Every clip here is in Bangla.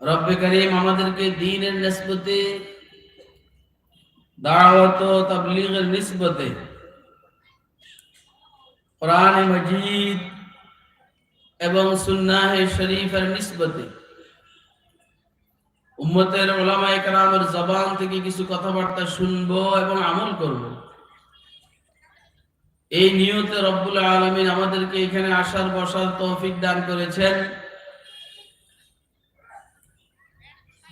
রব্বে করিম আমাদেরকে দ্বীনের নিসবতে, দাওয়াত ও তাবলীগের নিসবতে, কোরআন মাজিদ এবং সুন্নাহ শরীফের নিসবতে উম্মতের উলামায়ে কেরামের জবান থেকে কিছু কথাবার্তা শুনবো এবং আমল করব, এই নিয়তে রব্বুল আলামিন আমাদেরকে এখানে আসার বসার তৌফিক দান করেছেন।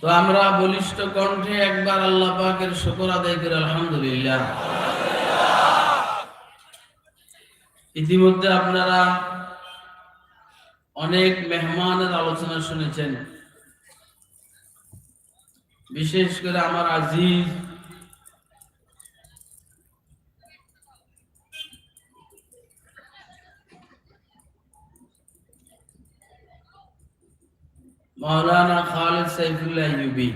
তো আমরা বলিষ্ঠ কণ্ঠে একবার আল্লাহ পাকের শুকর আদায় করি, আলহামদুলিল্লাহ। ইতিমধ্যে আপনারা অনেক মেহমানের আলোচনা শুনেছেন, বিশেষ করে আমার আজিজ মাওলানা খালিদ সাইফুল্লাহ আইয়ুবী,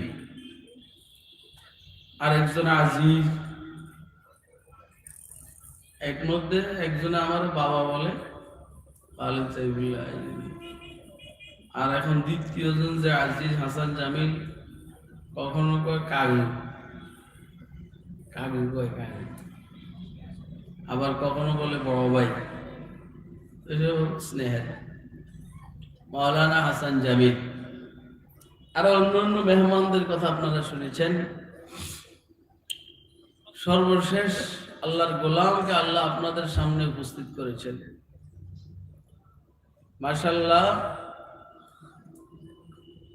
আরেকজন আজিজ, এক মধ্যে একজনে আমার বাবা বলে খালিদ সাইফুল্লাহ আইয়ুবী, আর এখন দ্বিতীয় জন যে আজিজ হাসান জামিল, কখনো কয় কাগু, কাগু কয় কাগু, আবার কখনো বলে বড় ভাই, স্নেহের মাওলানা হাসান জামিল। আর অন্যান্য মেহমানদের কথা আপনারা শুনেছেন। সর্বশেষ আল্লাহর গোলামকে আল্লাহ আপনাদের সামনে উপস্থিত করেছেন। মাশাআল্লাহ,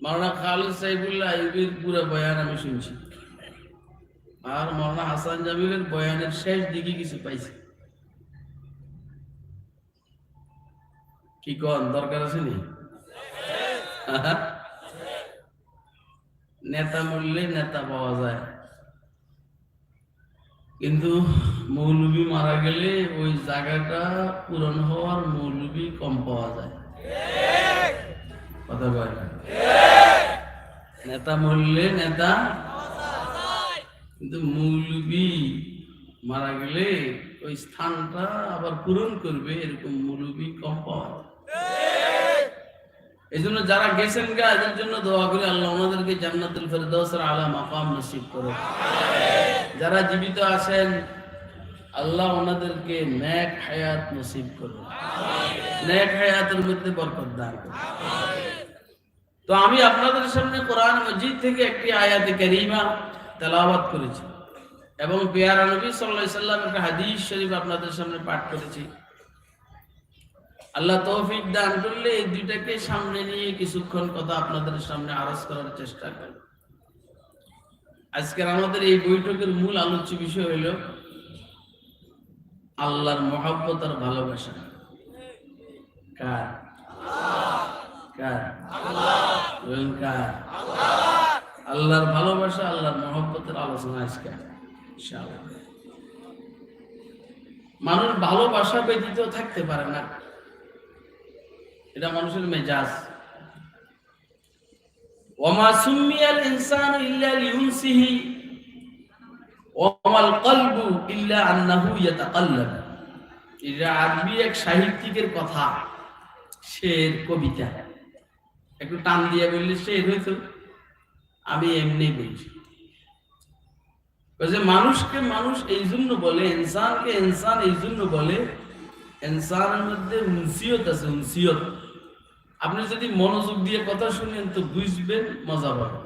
মাওলানা খালিদ সাইফুল্লাহ আইয়ুবীর পুরো বয়ান আমি শুনছি, আর মাওলানা হাসান জামিলের বয়ানের শেষ দিকে কিছু পাইছি। কি কোন দরকার আছে নি? নেতা মরলে নেতা পাওয়া যায়, কিন্তু মৌলবী মারা গেলে ওই জায়গাটা পূরণ হওয়ার মৌলবী কম পাওয়া যায়। কথা বলে নেতা মরলে নেতা, কিন্তু মৌলবী মারা গেলে ওই স্থানটা আবার পূরণ করবে এরকম মৌলবী কম পাওয়া যায়। এই জন্য যারা গেছেন গা, এদের জন্য দোয়া করি আল্লাহ ওনাদেরকে জান্নাতুল ফেরদাউসের আলা মাকাম নসিব করে। যারা জীবিত আছেন আল্লাহ ওনাদেরকে নেক হায়াত নসিব করুন, নেক হায়াতের মধ্যে বরকত দান করুন। তো আমি আপনাদের সামনে কোরআন মাজিদ থেকে একটি আয়াতে কারীমা তেলাওয়াত করেছি এবং পেয়ারা নবী সাল্লাল্লাহু আলাইহি সাল্লামের একটা হাদিস শরীফ আপনাদের সামনে পাঠ করেছি। আল্লাহ তৌফিক দান করলে এই দুইটাকে সামনে নিয়ে কিছুক্ষণ কথা আপনাদের সামনে আরজ করার চেষ্টা করি। আজকের আমাদের এই বৈঠকের মূল আলোচ্য বিষয় হইল আল্লাহর মহব্বত আর ভালোবাসা। কার? কার? আল্লাহর ভালোবাসা, আল্লাহর মহব্বতের আলোচনা আজকে ইনশাআল্লাহ। মানুষ ভালোবাসা ব্যতীত থাকতে পারে না, এটা মানুষের মেজাজ। ওয়ামা সুমিয়াল ইনসানু ইল্লা লিউনসিহি ওয়ামাল কলবু ইল্লা আন্নাহু ইয়াতাকাল্লাব। এটা আরবি এক সাহিত্যিকের কথা, শের, কবিতা। একটু টান দিয়ে বললে শের হইতো, আমি এমনি বলছি। মানুষকে মানুষ এই জন্য বলে, ইনসানকে ইনসান এই জন্য বলে, ইনসানের মধ্যে উনসিয়ত আছে, উনসিয়ত। আপনি যদি মনোযোগ দিয়ে কথা শুনেন তো বুঝবেন, মজা পাবেন,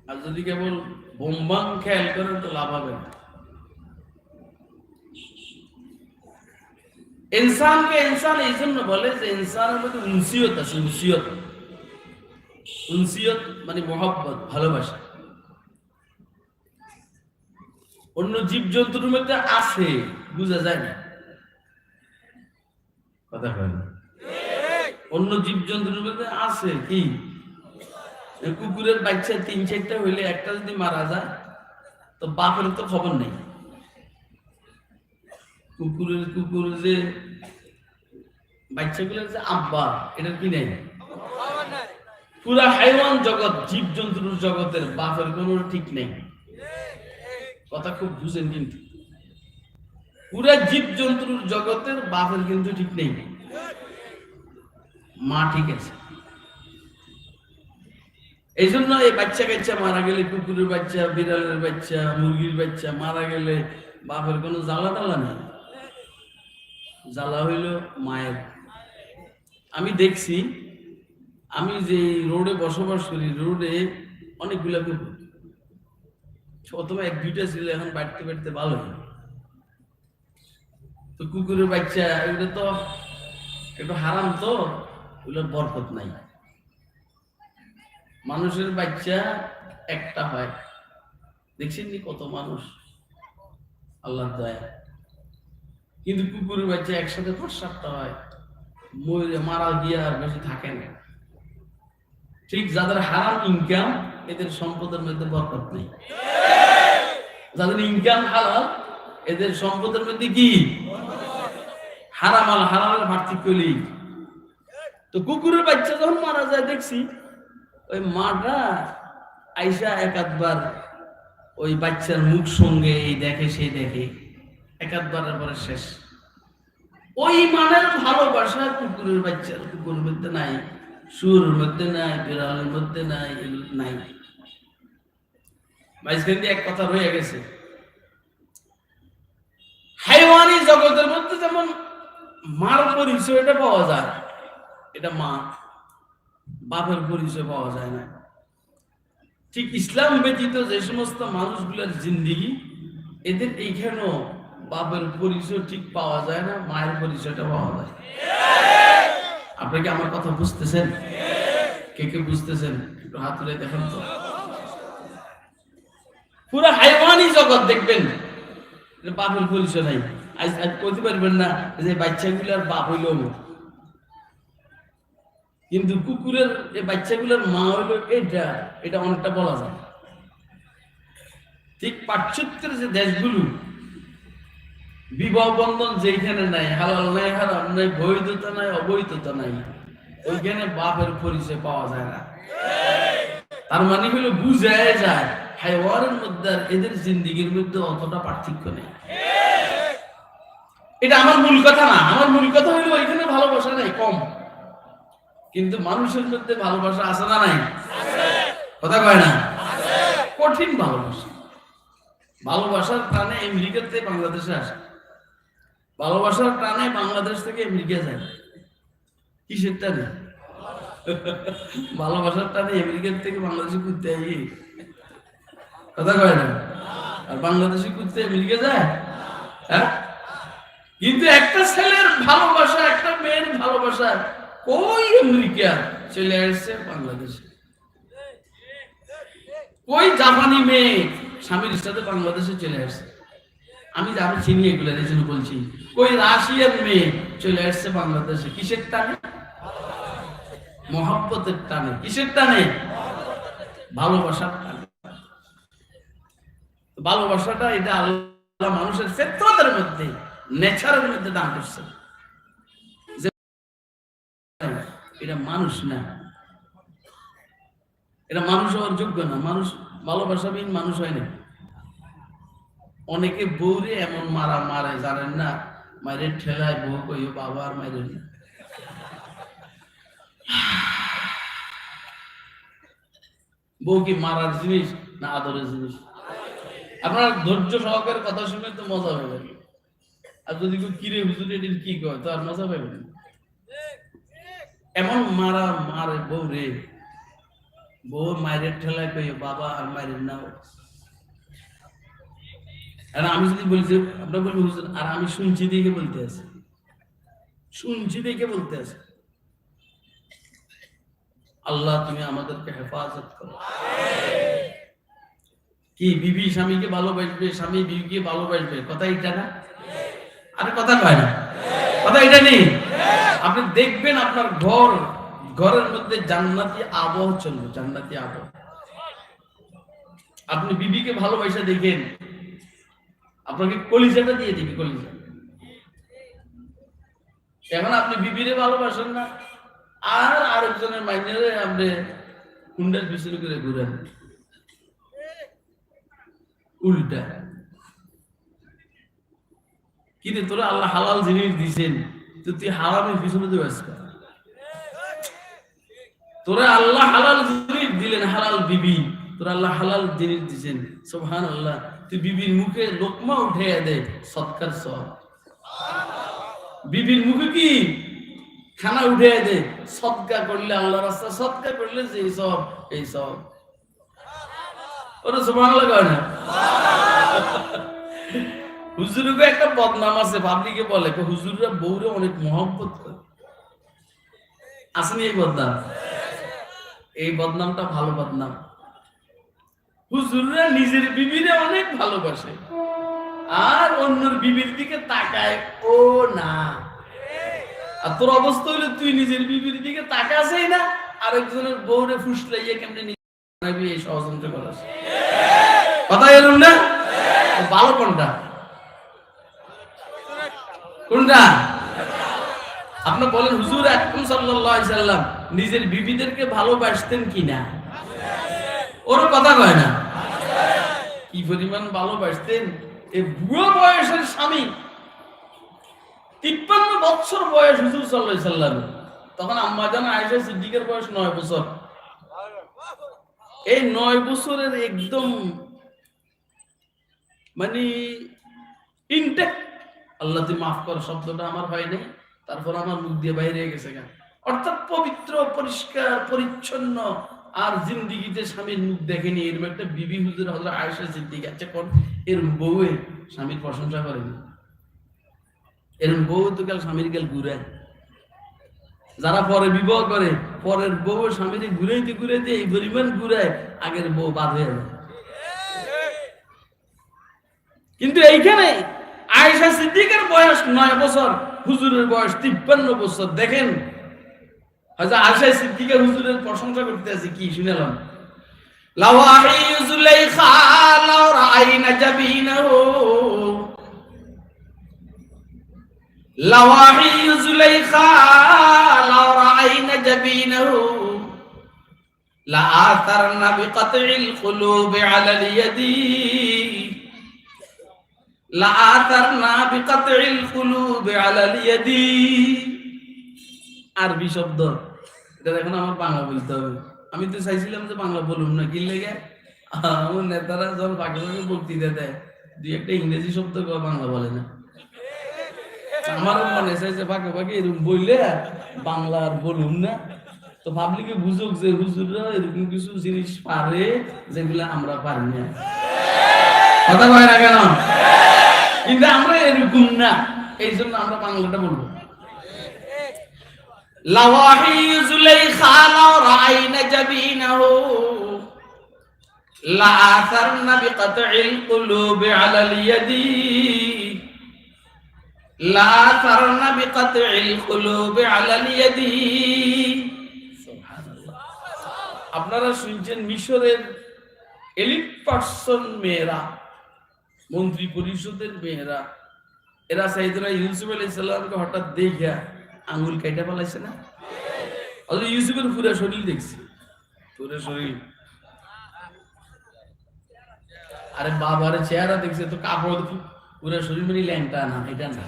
আর যদি কেবল বোমবাং খেয়াল করেন তো লাভ হবে না। ইনসানকে ইনসান এই জন্য বলে যে ইনসানের মধ্যে উনসিয়ত আছে, উনসিয়ত। উনসিয়ত মানে মহব্বত, ভালোবাসা। অন্য জীবজন্তুর মধ্যে আছে, বোঝা যায় না। কথা বলেন, অন্য জীবজন্তুর মধ্যে আছে কি? কুকুরের বাচ্চা ৩-৪টা হইলে একটা যদি মারা যায় তো বাপের তো খবর নেই। কুকুর যে বাচ্চাগুলোর যে আব্বা, এটার কি নেই? পুরা হাইওয়ান জগৎ, জীবজন্তুর জগতের বাপের কোনো ঠিক নেই। কথা খুব বুঝেন, কিন্তু পুরা জীবজন্তুর জগতের বাপের কিন্তু ঠিক নেই, মা ঠিক আছে। এই জন্য এই বাচ্চা কাচ্চা মারা গেলে, কুকুরের বাচ্চা, বিড়ালের বাচ্চা, মুরগির বাচ্চা মারা গেলে বাপের কোনো জ্বালা টালা নেই, জ্বালা হইল মায়ের। আমি দেখছি, আমি যে রোডে বসবাস করি, রোডে অনেকগুলা কুকুর, প্রথমে এক দুইটা ছিল, এখন বাড়তে বাড়তে ভালো। তো কুকুরের বাচ্চা এগুলো তো একটু হারাম, তো ওগুলোর বরকত নাই। মানুষের বাচ্চা একটা হয়, দেখছেন নি কত মানুষ, আল্লাহর দয়া। কিন্তু কুকুরের বাচ্চা একসাথে 5-7টা হয়, মারা গিয়ে আর বেশি থাকে না। ঠিক যাদের হারাম ইনকাম, এদের সম্পদের মধ্যে বরকত নেই। যাদের ইনকাম হালাল, এদের সম্পদের মধ্যে কি হারাম, আল হারামের পার্থক্য নেই। তো কুকুরের বাচ্চা যখন মারা যায়, দেখছি ওই মাটা আইসা এক আধবার ওই বাচ্চার মুখ সঙ্গে এই দেখে সেই দেখে, এক আধবারের পরে শেষ। ওই মানের ভালোবাসা কুকুরের বাচ্চার কুকুরের মধ্যে নাই, শুয়োরের মধ্যে নাই, বিড়ালের মধ্যে নাই, নাই। মাঝখান দিয়ে এক কথা রয়ে গেছে, হাইওয়ানি জগতের মধ্যে যেমন মার পরিচয়টা পাওয়া যায়, এটা মা, বাপের পরিচয় পাওয়া যায় না। ঠিক ইসলাম ব্যতীত যে সমস্ত মানুষগুলোর জিন্দিগি, এদের এইখানেও বাপের পরিচয় ঠিক পাওয়া যায় না, মায়ের পরিচয়টা পাওয়া যায়। আপনারা কি আমার কথা বুঝতেছেন? কে কে বুঝতেছেন একটু হাত তুলে দেখেন তো। পুরো হাইওয়ানি জগৎ দেখবেন বাপের পরিচয় নাই। আজ কইতে পারবেন না যে বাচ্চাগুলার বাপ হইল, কিন্তু কুকুরের এই বাচ্চাগুলোর মা হইল এটা, এটা অনেকটা বলা যায়। ঠিক পাশ্চাত্যের যে দেশগুলো, বিবাহ বন্ধন যেখানে নাই, হালাল নাই, হারাম নাই, বৈধতা নাই, অবৈধতা নাই, ওইখানে বাপের পরিচয় পাওয়া যায় না। তার মানে হলো বুঝায় যায় হাইওয়ানের মধ্যে আর এদের জিন্দিগির মধ্যে অতটা পার্থক্য নেই। এটা আমার মূল কথা না, আমার মূল কথা হলো ওইখানে ভালোবাসা নাই, কম, কিন্তু মানুষের মধ্যে ভালোবাসা আছে না নাই? কথা কয় না? কঠিন ভালোবাসা। ভালোবাসার টানে আমেরিকা থেকে বাংলাদেশে আসে, ভালোবাসার টানে বাংলাদেশ থেকে আমেরিকা যায়। কিসের টানে? ভালোবাসার টানে আমেরিকা থেকে বাংলাদেশে ঘুরতে আই, কথা কয় না? আর বাংলাদেশে ঘুরতে আমেরিকা যায়, হ্যাঁ? কিন্তু একটা ছেলের ভালোবাসা, একটা মেয়ের ভালোবাসা কই আমেরিকা চলে আসছে বাংলাদেশে, কই জাপানি মেয়ে স্বামীর সাথে বাংলাদেশে চলে আসছে। আমি চিনি এগুলো, এই জন্য বলছি। কই রাশিয়ার মেয়ে চলে আসছে বাংলাদেশে, কিসের টানে? মহব্বতের টানে। কিসের টানে? ভালোবাসার টানে। ভালোবাসাটা এটা আল্লাহ মানুষের ফিতরতের মধ্যে, নেচারের মধ্যে দান করছে। এটা মানুষ না, এটা মানুষ হওয়ার যোগ্য না। মানুষ ভালোবাসাবিহীন মানুষ হয় না। অনেকে বউরে এমন মারে জানেন না, মায়ের ঠেলায় বউ কইও বাবা আর মায়ের না। বউ কি মারার জিনিস না আদরের জিনিস? আপনার ধৈর্য সহকারে কথা শুনে তো মজা পাবেন, আর যদি কেউ কিরে হুজুর এটির কি কয় তো আর মজা পাবেন। এমন মারে বউ রে, বউ মায়ের ঠেলায় কইও বাবা আর মায়ের নাও। আর আমি যদি বলছি, আপনার বলবেন হুজুর আর আমি শুনছি দেখে বলতে আছে, শুনছি দেখে বলতে আছে। আল্লাহ তুমি আমাদেরকে হেফাজত করো। কি বিবি স্বামীকে ভালোবাসবে, স্বামী বিবিকে ভালোবাসবে, কথা এটা না? আরে কথা কয় না, কথা এটা নেই। আপনি দেখবেন আপনার ঘরের মধ্যে জান্নাতি আবহ চলবে, জান্নাতি আবহ। আপনি বিবিকে ভালোবাসা দেখেন, আপনাকে কলিজাটা দিয়ে দিবে, কলিজা। এখন আপনি বিবিরে ভালোবাসেন না, আর আরেকজনের মাইনে আপনি কুন্ডার পিছনে করে ঘুরেন, উল্টা। কিন্তু তোরা আল্লাহ হালাল জিনিস দিছেন, তো তুই হারামের পিছনে দেবে। তোরা আল্লাহ হালাল জিনিস দিলেন, হালাল বিবি, তোর আল্লাহ হালাল জিনিস দিচ্ছেন, সুবহানাল্লাহ, তুই বিবির মুখে লোকমা উঠে দে, সৎকার সব। বিবির মুখে কি খানা উঠে দে, সৎকার করলে আল্লাহ রাস্তা, সৎকার করলে যে সব, এই সব। ওরা সুবহানাল্লাহ কয় না? হুজুরকে একটা বদনাম আছে, পাবলিকে বলে হুজুররা বউরে অনেক মহব্বত করে। আসেনি এই বদনাম? এই বদনামটা ভালো বদনাম। হুজুররা নিজের বিবিরে অনেক ভালোবাসে, আর অন্যর বিবির দিকে তাকায় ও না। আর তোর অবস্থা হইলে তুই নিজের বিবির দিকে তাকাসই না, আরেকজনের বউরে ফুসলাইয়া কেমনে নিবি, এই ষড়যন্ত্র করাস। কথা এরকম না? ভালো কোনটা? কোনটা? আপনি বলেন হুজুর আকরাম সাল্লাল্লাহু আলাইহি সাল্লাম নিজের বিবিদেরকে ভালোবাসতেন কিনা? ওর কথা কয় না। কি পরিমাণ ভালোবাসতেন! এই বুড়ো বয়সের স্বামী, 53 বছর বয়স হুজুর সাল্লাল্লাহু আলাইহি সাল্লাম, তখন আম্মা জান আয়েশা সিদ্দিকার বয়স 9 বছর। এই 9 বছরের একদম মানে ইনটেক, আল্লাহ তুই মাফ কর শব্দটা আমার হয় নাই, তারপর আমার মুখ দিয়ে বাইরে গেছে কেন, অর্থাৎ পবিত্র, পরিষ্কার, পরিচ্ছন্ন, আর জিন্দিগিতে স্বামীর মুখ দেখেনি এরকম একটা বিবি হুজুর হযরত আয়েশা সিদ্দিকা। আচ্ছা কোন এরকম বউয়ে স্বামীর প্রশংসা করেনি? এরকম বউ তো কাল স্বামীর কাল ঘুরায়। যারা পরে বিবাহ করে, পরের বউ স্বামীর ঘুরাইতে ঘুরাইতে এই পরিমাণ ঘুরায়, আগের বউ বাদ হয়ে যায়। কিন্তু এইখানে আয়েশা সিদ্দিকার বয়স 9 বছর, হুজুরের বয়স 53 বছর। দেখেন হযরত আয়েশা সিদ্দিকা হুজুরের প্রশংসা করতে আছে, কি শুনলাম, লাওয়াহি যুলাইখা লাও রাআইনা জাবিনাহু, লাওয়াহি যুলাইখা লাও রাআইনা জাবিনাহু লা আতারনা বিকাতইল কুলুবি আলাল ইয়াদি, লা আতারনা বিকাতইল কুলুবি আলাল ইয়াদি। আরবি শব্দ, এটা এখন আমার বাংলা বলতে হবে। আমি তো চাইছিলাম যে বাংলা বলুন না, কি লেগে আমার নেতারা যখন বাকি বক্তৃতা দেয় দুই একটা ইংরেজি শব্দ বাংলা বলে না। আমারও মনে চাইছে ফাঁকে ফাঁকে এরকম বললে বাংলা আর বলুন না, তো পাবলিকে বুঝুক যে হুজুররা এরকম কিছু জিনিস পারে যেগুলো আমরা পারি না। কথা কয় না কেন? কিন্তু আমরা এরকম না, এই জন্য আমরা বাংলাটা বলবো। লাওয়াহি যুলাইখা লাও রাআইনা জাবিনাহু লা আসারনা বিকাতইল কুলুবি আলাল ইয়াদি, লা আসারনা বিকাতইল কুলুবি আলাল ইয়াদি। সুবহানাল্লাহ। আপনারা শুনছেন মিশরের এলিট পার্সন মেয়েরা, মন্ত্রী পরিষদের মেয়েরা, এরা সাইয়েদনা ইউসুফ আলাইহিস সালামকে হঠাৎ দেখা আঙ্গুল কাইটা ফেলাইছে না? আর ইউসুফের পুরো শরীর দেখছি, পুরো শরীর। আরে বাবারে চেহারা দেখছে তো, কাপড় দেখি পুরো শরীর মানে ল্যাংটা না, এটা না,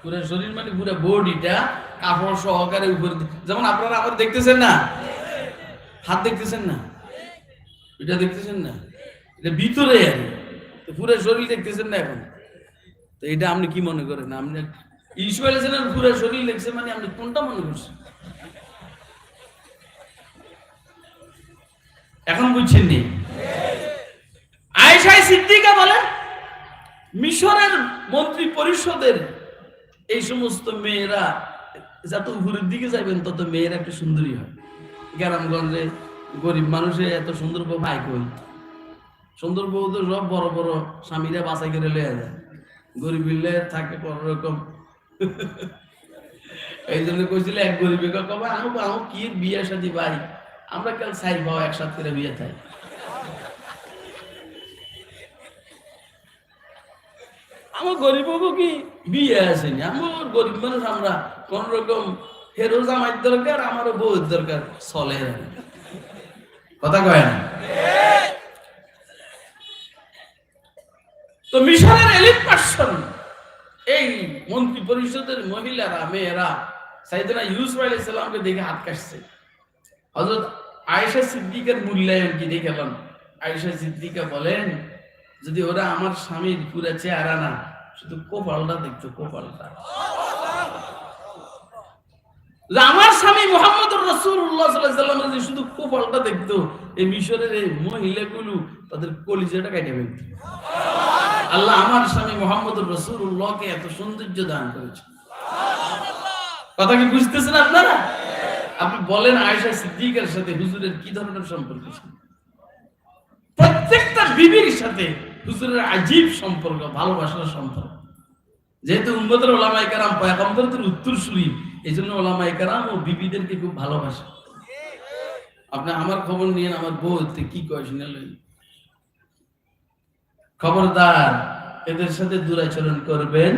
পুরো শরীর মানে পুরো বডিটা কাপড় সহকারে উপরে, যেমন আপনারা আবার দেখতেছেন না, হাত দেখতেছেন না, এটা দেখতেছেন না, এটা ভিতরে আর পুরো শরীর দেখতেছেন না এখন। তো এটা আপনি কি মনে করেন? আপনি ইউসুফ আলাইহিস সালামের পুরো শরীর দেখছে মানে আপনি কোনটা মনে করছেন? এখন বুঝছেন নি? আয়েশা সিদ্দিকা বলেন মিশরের মন্ত্রী পরিষদের এই সমস্ত মেয়েরা যত উপরের দিকে যাবেন তত মেয়েরা একটু সুন্দরী হয়। গ্রামগঞ্জে গরিব মানুষে এত সুন্দর বউ পায় কই? সুন্দর বউ তো সব বড় বড় স্বামীরা বাছাই করে লয়ে যায়, গরিব থাকে বড় রকম। এই জন্য কইছিল এক গরিবে কবে আমি কি বিয়ে শাদী ভাই, আমরা কাল সাইড পাও একসাথে করে বিয়ে থাই। আমার গরিব কি বিয়ে আসেনি, আমার গরিব মানুষ, আমরা কোন রকম হেরো জামাই দরকার, আমারও বউয়ের দরকার, চলে। কথা কয় না? তো মিশরের এলিট পার্সন এই মন্ত্রী পরিষদের মহিলারা, মেয়েরা সাইয়েদনা ইউসুফ আলাইহিস সালামকে দেখে হাত কাটছে। হযরত আয়েশা সিদ্দিকার মূল্যায়ন কি দেখালাম। আয়েশা সিদ্দিকা বলেন, যদি ওরা আমার স্বামীর পুরা চেহারা না, শুধু কপালটা দেখতো, কপালটা, আমার স্বামী মুহাম্মদুর রাসূলুল্লাহ সাল্লাল্লাহু আলাইহি ওয়াসাল্লাম যদি শুধু কপালটা দেখতো, এই মিশরের এই মহিলাগুলো তাদের কলিজাটা কেটে ফেলত। আল্লাহ আমার স্বামী মুহাম্মদুর রাসূলুল্লাহকে এত সৌন্দর্য দান করেছে। কথা কি বুঝতেছেন আপনারা? আপনি বলেন আয়েশা সিদ্দিকার সাথে হুজুরের কি ধরনের সম্পর্ক ছিল? প্রত্যেকটা বিবির সাথে হুজুরের আজীব সম্পর্ক, ভালোবাসার সম্পর্ক। যেহেতু উম্মতের উলামায়ে কেরাম পয়গম্বরের উত্তরসূরি, এইজন্য উলামায়ে কেরাম ও বিবিদেরকে খুব ভালোবাসে। আপনি আমার খবর নিয়ে আমার বউ কি কয় শুনলেন? খবরদার এদের সাথে দুরাচরণ করবেন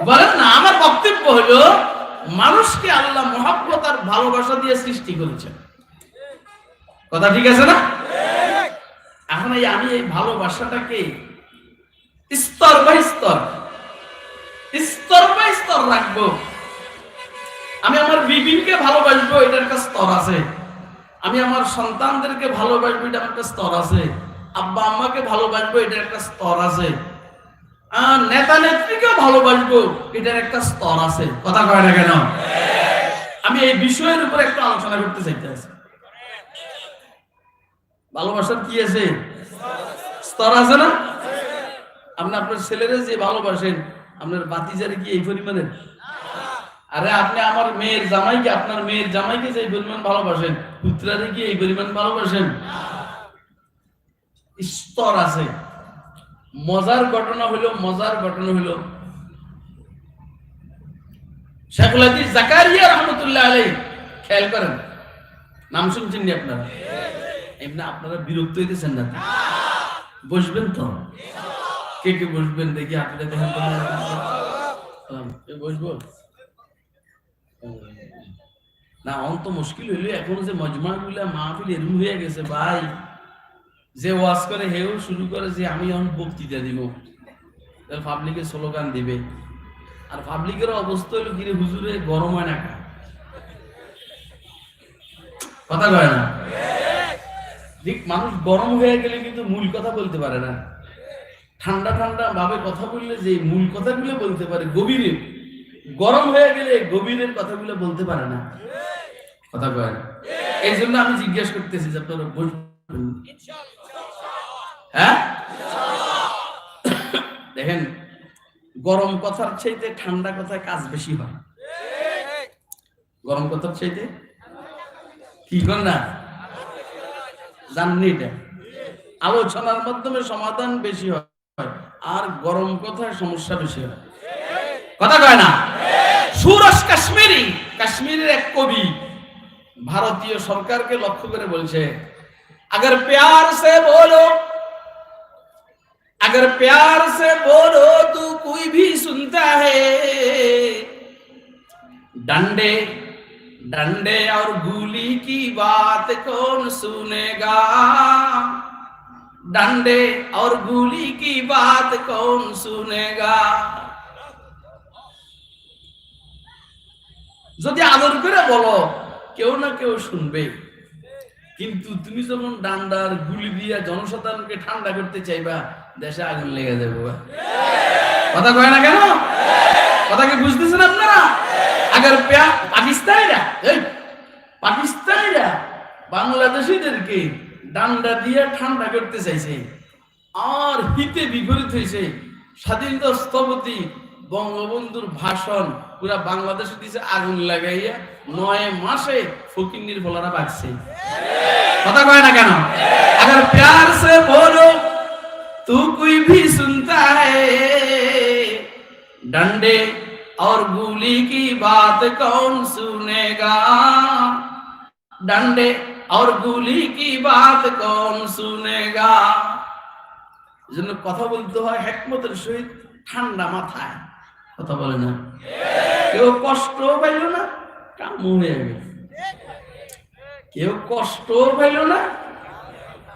বলেন না। আমার বক্তব্য হলো, মানুষকে আল্লাহ মহব্বত আর ভালোবাসা দিয়ে সৃষ্টি করেছেন। কথা ঠিক আছে না? এখন আমি এই ভালোবাসাটাকে স্তর বাই স্তর, স্তর বাই স্তর রাখবো। আমি আমার বিবিকে ভালোবাসবো, এটার একটা স্তর আছে। আমি আমার সন্তানদেরকে ভালোবাসবো, এটার একটা স্তর আছে। আব্বা আম্মাকে ভালোবাসবো, এটার একটা স্তর আছে। নেতা নেত্রীকে ভালোবাসবো, এটার একটা স্তর আছে। কথা কয় না কেন? আমি এই বিষয়ের উপর একটু আলোচনা করতে চাইতেছি। ভালোবাসার কি আছে? স্তর আছে না? আপনি আপনার ছেলেরা যে ভালোবাসেন, আপনার বাতিজারে কি এই পরিমাণের? আরে আপনি আমার মেয়ের জামাইকে, আপনার মেয়ের জামাইকে যে পরিমাণ ভালোবাসেন, পুত্রারে কি এই পরিমাণ ভালোবাসেন? স্তর আছে। মজার ঘটনা হলো শাইখুল হাদিস জাকারিয়া রাহমাতুল্লাহ আলাইহি, খেয়াল করেন, নাম শুনছেন নি আপনারা? এমনি আপনারা বিরক্ত হইতেছেন না? বসবেন তো? কে কে বসবেন দেখি আপনারা দেখেন তো। বসবো না? অন্ত মুশকিল হইলো এখন যে মজমাগুলা মাহফিল এরকম হয়ে গেছে ভাই, যে ওয়াজ করে হেও শুরু করে যে আমি এখন বক্তৃতা দিব, পাবলিকে স্লোগান দিবে। আর পাবলিকের অবস্থা হলো গিরে হুজুরে গরম হয় না, কথা কয় না? ঠিক মানুষ গরম হয়ে গেলে কিন্তু মূল কথা বলতে পারে না। ঠান্ডা ঠান্ডা ভাবে কথা বললে যে মূল কথাগুলো বলতে পারে, গভীরে। গরম হয়ে গেলে গভীরের কথাগুলো বলতে পারে না। কথা কয় না? এই জন্য আমি জিজ্ঞেস করতেছি যে আপনারা বসবেন? হ্যাঁ, দেখেন, গরম কথার চাইতে ঠান্ডা কথায় কাজ বেশি হয়। গরম কথার চাইতে কি কর না জাননি, এটা আলোচনার মাধ্যমে সমাধান বেশি হয়, আর গরম কথায় সমস্যা বেশি হয়। কথা কয় না? সুরজ কাশ্মীরি, কাশ্মীরের এক কবি ভারতীয় সরকারকে লক্ষ্য করে বলছে, अगर प्यार से बोलो तो कोई भी सुनता है, डंडे डंडे और गोली की बात कौन सुनेगा, डंडे और गोली की बात कौन सुनेगा। যদি আদর করে বলো, কেউ না কেউ শুনবে, কিন্তু তুমি যখন ডান্ডার গুলি দিয়া জনসাধারণকে ঠান্ডা করতে চাইবা, দেশে আগুন লেগে যাবে। কথা কয় না কেন? কথা কি বুঝতেছেন আপনারা? আগে পাকিস্তানিরা বাংলাদেশিদেরকে ডান্ডা দিয়ে ঠান্ডা করতে চাইছে, আর হিতে বিপরীত হয়েছে। স্বাধীনতা স্থপতি বঙ্গবন্ধুর ভাষণ পুরা বাংলাদেশে দিছে আগুন লাগাইয়া, 9 মাসে ফকিন্নির বলারা বাঁচছে। কথা কয় না কেন? अगर प्यार से बोलो तो कोई भी सुनता है, डंडे और गोली की बात कौन सुनेगा, डंडे और गोली की बात कौन सुनेगा। এজন্য কথা বলতে হয় হিকমতের সহিত, ঠান্ডা মাথায়। কথা বলে না, কেউ কষ্ট পাইল না, কাম হয়ে গেল। কেউ কষ্ট পাইল না,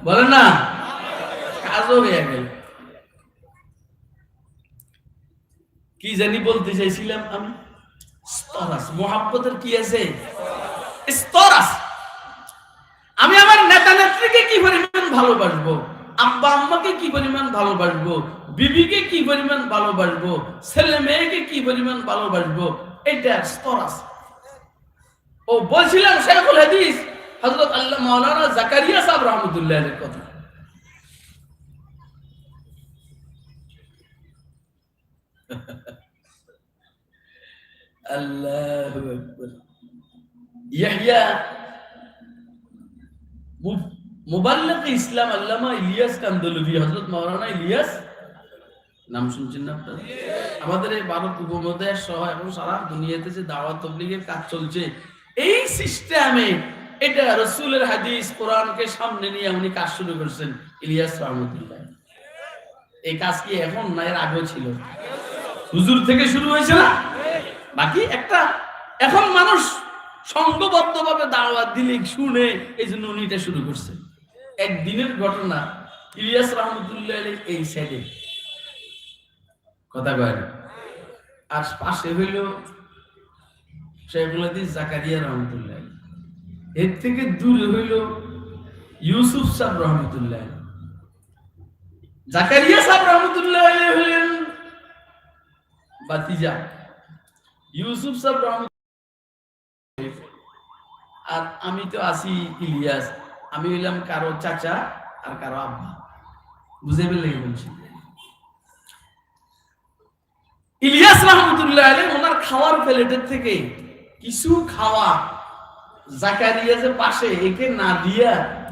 বলে না, কাজও হয়ে গেল। কি জানি বলতে চাইছিলাম আমি? স্তর আছে, মহাব্বতের কি আছে? স্তর আছে। আমি আমার নেতা নেত্রীকে কি পরিমাণ ভালোবাসবো, আব্বা আম্মাকে কি পরিমাণ ভালোবাসবো, বিবিকে কি পরিমাণ ভালোবাসবো, ছেলে মেয়েকে কি পরিমাণ ভালোবাসবো, এটা স্তর আছে। ও বলছিলাম শেখুল হাদিস হযরত আল্লাহ মাওলানা জাকারিয়া সাহেব রাহমাতুল্লাহির কথা। আল্লাহু আকবার। ইয়াহইয়া মুবাল্লিগ ইসলাম আল্লামা ইলিয়াস কান্দলভি, হযরত মাওলানা ইলিয়াস, নাম শুনছেন না আপনারা? আমাদের এই ভারত উপমহাদেশ সহ এখন সারা দুনিয়াতে যে দাওয়াত তাবলীগের কাজ চলছে, এই সিস্টেমে এটা রাসূলের হাদিস কোরআনকে সামনে নিয়ে উনি কাজ শুরু করেছেন ইলিয়াস রাহমাতুল্লাহ। এই কাজ কি এখন না এর আগেও ছিল? হুজুর থেকে শুরু হয়েছে না? বাকি একটা এখন মানুষ সংঘবদ্ধভাবে দাওয়াত দিলে শুনে, এই জন্য উনি এটা শুরু করছেন। একদিনের ঘটনা, ইলিয়াস রাহমাতুল্লাহ এই সাইডে কথা কয়, আর পাশে হইল শেখুল হাদিস জাকারিয়া রহমতুল্লাহ, এর থেকে দূরে হইল ইউসুফ সাহেব রহমতুল্লাহ। জাকারিয়া সাহেব রহমতুল্লাহ হইলেন বাতিজা, ইউসুফ সাহেব রহমতুল্লাহ, আর আমি তো আছি ইলিয়াস, আমি হইলাম কারো চাচা আর কারো আব্বা। বুঝে পেলে বলছি? ইলিয়াস রহমতুল্লাহ আলাইহি ওনার খাওয়ার প্লেটের থেকে কিছু খাওয়া জাকারিয়া যে পাশে একে না দিয়া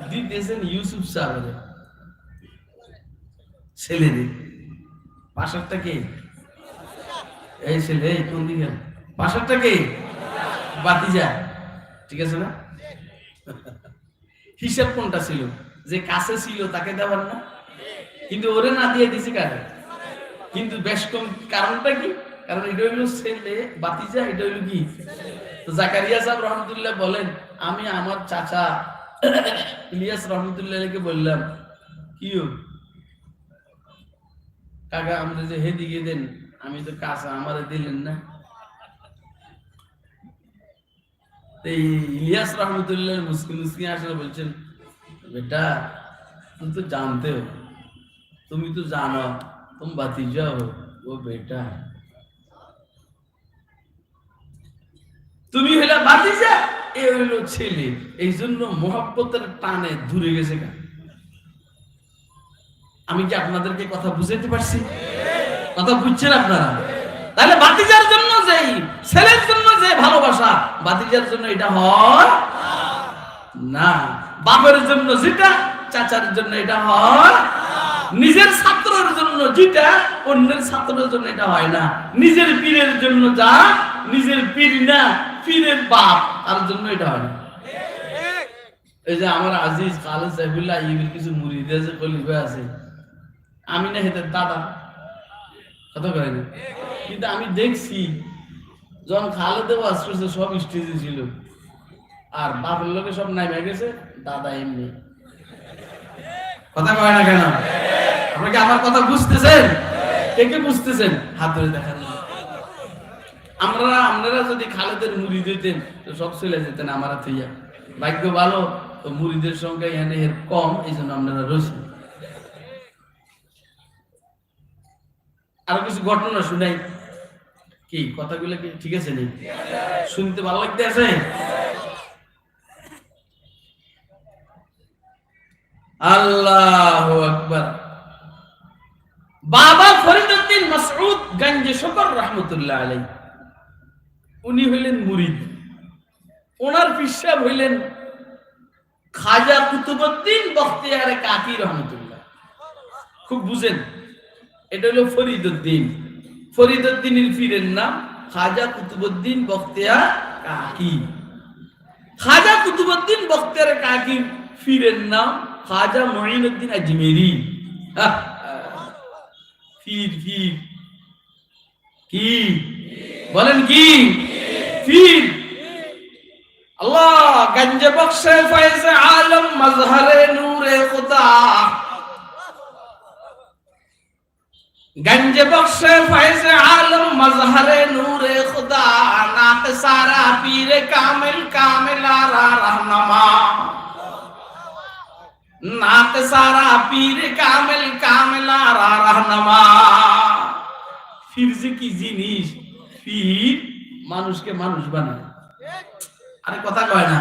দিতেছেন ইউসুফ সাহেবের ছেলেদের। পাশেরটা কে? এই ছেলে, কোন দিকে? পাশেরটা কে? বাতিজা, ঠিক আছে না? হিসাব কোনটা ছিল? যে কাছে ছিল তাকে দেওয়ার না, কিন্তু ওরে না দিয়ে দিছি কারে? কিন্তু বেশ কম। কারণটা কি? কারণ এটা হইল ছেলে, বাতিজা, এটা হইল কি? তো জাকারিয়া সাহেব রহমতুল্লাহ বলেন, আমি আমার চাচা ইলিয়াস রহমতুল্লাহকে বললাম, কি কাকা আমরা যে হেদিকে দেন, আমি তো কাঁচা, আমারে দিলেন না। ইলিয়াস রহমতুল্লাহ মুসকিন মুসকিন আসলে বলছেন, বেটা তুমি তো জানতে हो, তুমি তো জানো तुम भतीजा हो, वो बेटा है। তুমি হইলা ভাতিজা, এ হইল ছেলে। এই জন্য মোহাব্বতের টানে দূরে গেছে। আমি কি আপনাদেরকে কথা বুঝাইতে পারছি? কথা বুঝছেন আপনারা? তাহলে ভাতিজার জন্য যেই, ছেলের জন্য যে ভালোবাসা, ভাতিজার জন্য এটা হয় না। বাপের জন্য যেটা, চাচার জন্য এটা হয়। নিজের ছাত্রের জন্য যেটা, অন্যের ছাত্রের জন্য এটা হয় না। নিজের পীরের জন্য যা, নিজের পীর না, পীরের বাপ, তার জন্য এটা হয় না। এই যে আমার আজিজ খালেদ সাইফুল্লাহ ইবির কিছু মুরিদ আছে, কলিবা আছে, আমি না হেতের দাদা, কথা কয় না। কিন্তু আমি দেখছি যখন খালেদ ওয়াজ করছে সব স্টেজে ছিল, আর বাপের লোকে সব নামে গেছে, দাদা এমনি। কথা কয় না কেন? আপনারা কি আমার কথা বুঝতেছেন? কে কে বুঝতেছেন? হাত ধরে দেখান। আপনারা যদি খালেদের মুরিদ হইতেন তো সব চলে যেতেন আমার থইয়া। ভাগ্য ভালো, তো মুরিদের সংখ্যা এখানে কম, এই জন্য আপনারা রয়েছেন। আরো কিছু ঘটনা শুনাই, কি কথাগুলো কি ঠিক আছে? নি শুনতে ভালো লাগতে আছে? আল্লাহু আকবার। বাবা ফরিদউদ্দিন মাসউদ গঞ্জে শকর রহমতুল্লাহ আলাইহি, উনি হইলেন মুরিদ। ওনার পিসাব হইলেন খাজা কুতুবউদ্দিন বখতিয়ার কাকি রহমতুল্লাহ। খুব বুঝেন, এটা হলো ফরিদউদ্দিন। ফরিদউদ্দিনের পীরের নাম খাজা কুতুবউদ্দিন বখতিয়ার কাকি। খাজা কুতুবউদ্দিন বখতিয়ার কাকির পীরের নাম খাজা মুঈনুদ্দিন আজমেরি। পীর পীর কি বলেন? কি পীর? আল্লাহ গঞ্জে বখশে ফয়জে আলম মজহরে নূরে খুদা, গঞ্জে বখশে ফয়জে আলম মজহরে নূরে খুদা, নাত সারা পীর কামিল কামিলারা रहनुमा। নাতে সারা পীর কামেল কামেলারা রাহনামা। পীর যে কি জিনিস, পীর মানুষকে মানুষ বানায়। আরে কথা কয় না?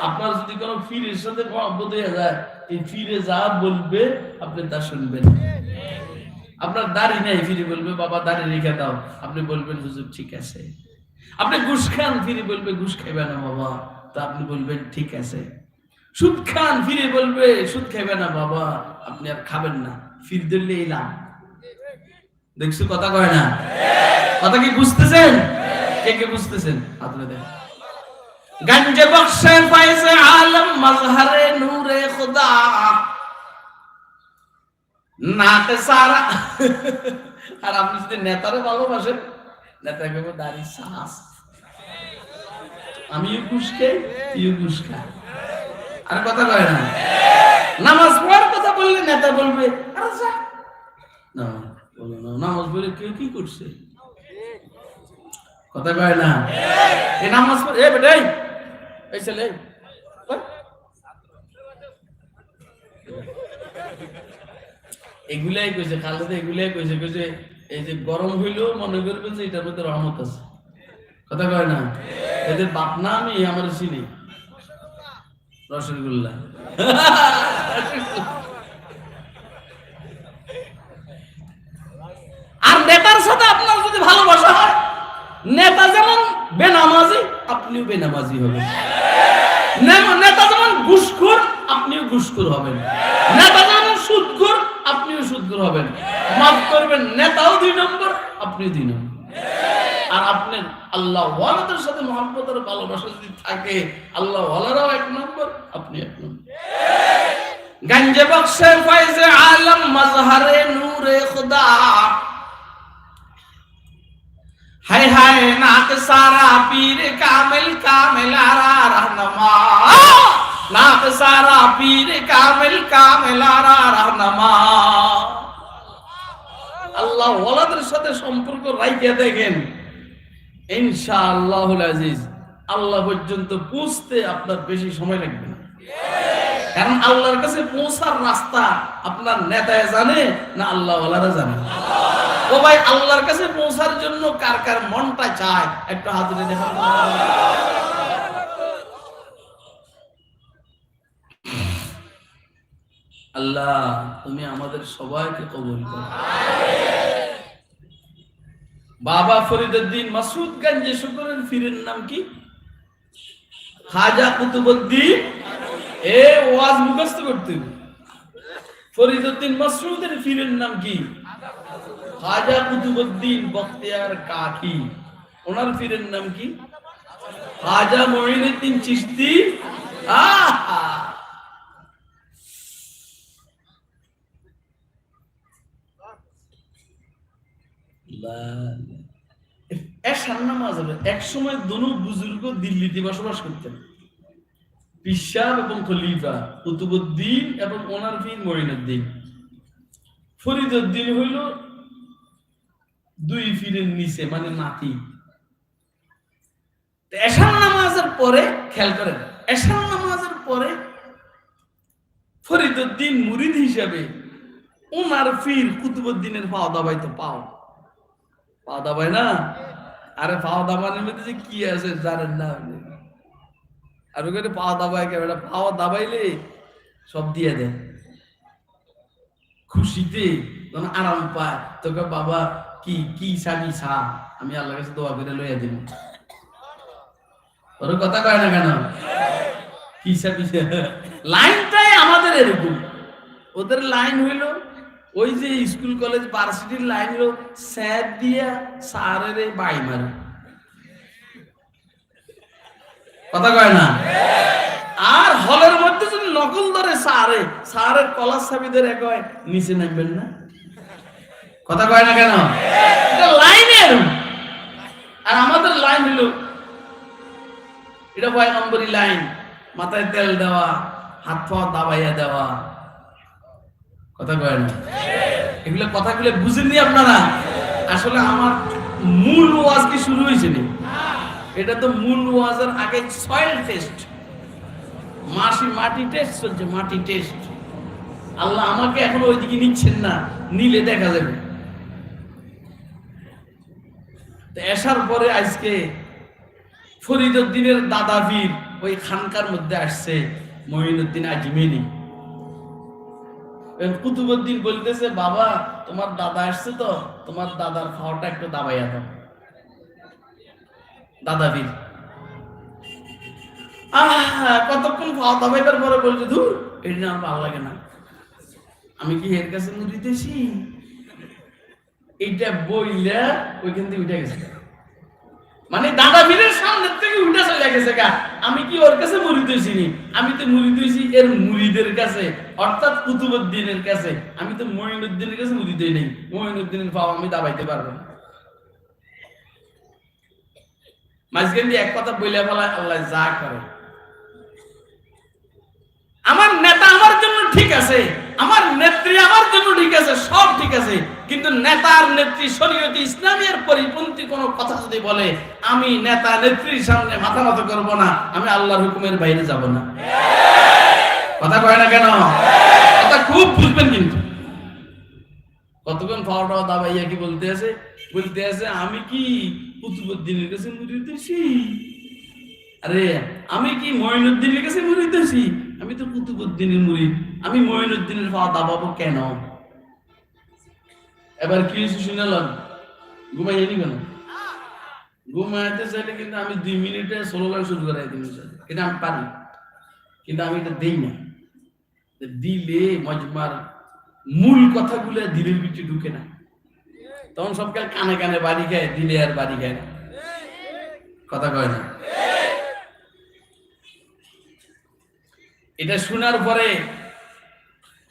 আপনার যদি কোনো পীরের সাথে মহব্বত হয়ে যায়, এই পীরে যা বলবে আপনি তা শুনবেন। আপনার দাড়ি নেই, ফিরে বলবে বাবা দাড়ি রেখে দাও, আপনি বলবেন হুজুর ঠিক আছে। আপনি ঘুষ খান, ফিরে বলবে ঘুষ খাইবে না বাবা, তা আপনি বলবেন ঠিক আছে। সুদ খান, ফিরে বলবে সুদ খাইবে না বাবা, আপনি আর খাবেন না। ফির দিলে এলাম। দেখছো কথা কয় না? কথা কি বুঝতেছেন? কে কে বুঝতেছেন? আপনি দেখ গঞ্জে বখশে ফাইজে আলম মজহরে নূরে খুদা নাতে সারা। আর আপনি যদি নেতারে ভালোবাসেন, নেতাকে দাড়ি শ্বাস, আমিও ঘুষ খাই, তুইও ঘুষ খা। আর কথা কয় না? নামাজ পড়ার কথা বললে নেতা বলবে আরে যা না, বলো না নামাজ পড়ে কেউ কি করছে। কথা কয় না? এই নামাজ পড়ে এ বেটাই এই ছেলে এগুলাই কইছে, খালেদা এগুলাই কইছে, কইছে এই যে গরম হইলেও মনে করবে যে এটার মধ্যে রহমত আছে। কথা কয় না? এদের বাপ না আমি আমার চিনি রসগোল্লা। আর নেতার সাথে আপনার যদি ভালোবাসা হয়, নেতা যেমন বেনামাজি আপনিও বেনামাজি হবেন, নেতা যেমন ঘুষখোর আপনিও ঘুষখোর হবেন, নেতা যেমন সুদখোর আপনিও সুদখোর হবেন। মাফ করবেন, নেতাও 2 নম্বর, আপনিও 2 নম্বর। আর আপনার আল্লাহ ওয়ালাদের সাথে মহব্বত আর ভালোবাসা যদি থাকে, আল্লাহ ওয়ালারাও 1 নম্বর, আপনি 1 নম্বর। গঞ্জে বখশে ফাইজে আলম মজহরে নূরে খুদা হায় হায় নাতে সারা পীর কামেল কামেলারা রাহনামা। নাতে সারা পীর কামেল কামেলারা রাহনামা। আল্লাহ ওয়ালাদের সাথে সম্পর্ক রাইখে দেখেন, ইনশাআল্লাহুল আজিজ আল্লাহ পর্যন্ত পৌঁছতে আপনার বেশি সময় লাগবে না। কারণ আল্লাহর কাছে পৌঁছার রাস্তা আপনার নেতায় জানে না আল্লাহ ওয়ালারা জানে? ও ভাই, আল্লাহর কাছে পৌঁছার জন্য কার কার মনটা চায় একটু হাত তুলে দেখান। আল্লাহ তুমি আমাদের সবাইকে কবুল করো। বাবা ফরিদউদ্দিন মাসউদগঞ্জে শুকরের পীরের নাম কি? খাজা কুতুবউদ্দিন। এ ওয়াজ মুখস্থ করতে। ফরিদউদ্দিন মাসউদের পীরের নাম কি? খাজা কুতুবউদ্দিন বখতিয়ার কাকি। ওনার পীরের নাম কি? খাজা মুঈনুদ্দিন চিশতি। এশার নামাজ হবে। এক সময় দুনো বুজুর্গ দিল্লিতে বসবাস করতেন, পীর সাহেব এবং খলিফা কুতুবউদ্দিন এবং ওনার পীর মুঈনুদ্দিন। ফরিদউদ্দিন হইল 2 পীরের নিচে, মানে নাতি। এশার নামাজের পরে খেয়াল করেন, এশার নামাজের পরে ফরিদউদ্দিন মুরিদ হিসাবে ওনার পীর কুতুবউদ্দিনের পাও দাবাইতো। পাও দাবায় না? আরে পাও দাবানোর মধ্যে যে কি আছে জানেন না আপনি? আর ওখানে পাও দাবায় কেন? পাও দাবাইলে সব দিয়ে দেয়, খুশিতে যখন আরাম পায় তোকে বাবা কি কি চাবি চা, আমি আল্লাহর কাছে দোয়া করে লইয়া দিব। ওর কথা কয় না কেন? কি চাবি লাইনটাই আমাদের এরকম। ওদের লাইন হইল ওই যে স্কুল কলেজ ভার্সিটির লাইন হলো স্যার দিয়া সারের বাই মারে। কথা কয় না? আর হলের মধ্যে যদি নকল ধরে সারের কলার চাবিদের কয় নিচে নামবেন না। কথা কয় না কেন? এটা লাইনের। আর আমাদের লাইন হলো এটা 5 নম্বরই লাইন, মাথায় তেল দেওয়া, হাত পা দাবাইয়া দেওয়া। কথা কয় না? এগুলো কথাগুলো বুঝেননি আপনারা? আসলে আমার মূল ওয়াজ কি শুরু হয়েছে না? এটা তো মূল ওয়াজের আগে সয়েল টেস্ট। মাটি টেস্ট চলছে, মাটি টেস্ট। আল্লাহ আমাকে এখন ওইদিকে নিচ্ছেন না, নিলে দেখা যাবে। এসার পরে আজকে ফরিদউদ্দিনের দাদা পীর ওই খানকার মধ্যে আসছে, মঈনুদ্দিন আজমিরি। কুতুবউদ্দিন বলতেছে, বাবা তোমার দাদা আসছে তো, তোমার দাদার খাওয়াটা একটু দাবাইয়া দাও। দাদা পীর কতক্ষণ খাওয়া দাবাইবার পরে বলছে, ধুর এটা না আমার ভালো লাগে না, আমি কি এর কাছে মুড়িতেছি। এইটা বইলা ওইখান থেকে উঠে গেছে, মানে দাদা পীরের সামনে থেকে উঠে চলে গেছে গা। আমি কি ওর কাছে মুড়ি দিয়েছি, আমি তো মুড়ি দিয়েছি এর মুড়িদের কাছে, অর্থাৎ কুতুবউদ্দিনের কাছে। আমি তো মঈনুদ্দিনের কাছে মুড়ি দিই নাই, মঈনুদ্দিনের পাও আমি দাবাইতে পারবো না। মাঝখান দিয়ে এক কথা বইলে ফেলায়, আল্লাহ যা করে। আমার নেতা আমার জন্য ঠিক আছে, আমার নেত্রী আমার জন্য ঠিক আছে, সব ঠিক আছে, কিন্তু নেতার নেত্রী শরীয়তে ইসলামের পরিপন্থী কোনো কথা যদি বলে, আমি নেতা নেত্রীর সামনে মাথা নত করব না, আমি আল্লাহর হুকুমের বাইরে যাব না। কথা কয় না কেন? কথা খুব বুঝবেন। কিন্তু কতক্ষণ খাওয়া দাবাইয়া কি বলতে আছে, আমি কি কুতুবউদ্দিনের কাছে মুড়ি দিয়েছি? আরে আমি কি মঈনুদ্দিনের কাছে মুড়ি দিয়েছি? আমি তো কুতুবউদ্দিনের মুরিদ, আমি মঈনুদ্দিনের খাওয়া দাবাবো কেন? এবার কি শুনালাম, ঘুমাইয়ে নি কেন? ঘুমাইতে চাইলে কিন্তু আমি 2 মিনিটে স্লোগান শুরু করাই দিই, এটা আমি পারি, কিন্তু আমি এটা দেই না। দিলে মজমার মূল কথাগুলো দিলের ভিতরে ঢুকে না, তখন সব কানে কানে বাড়ি খায়, দিলে আর বাড়ি খায় না। কথা কয় না? এটা শোনার পরে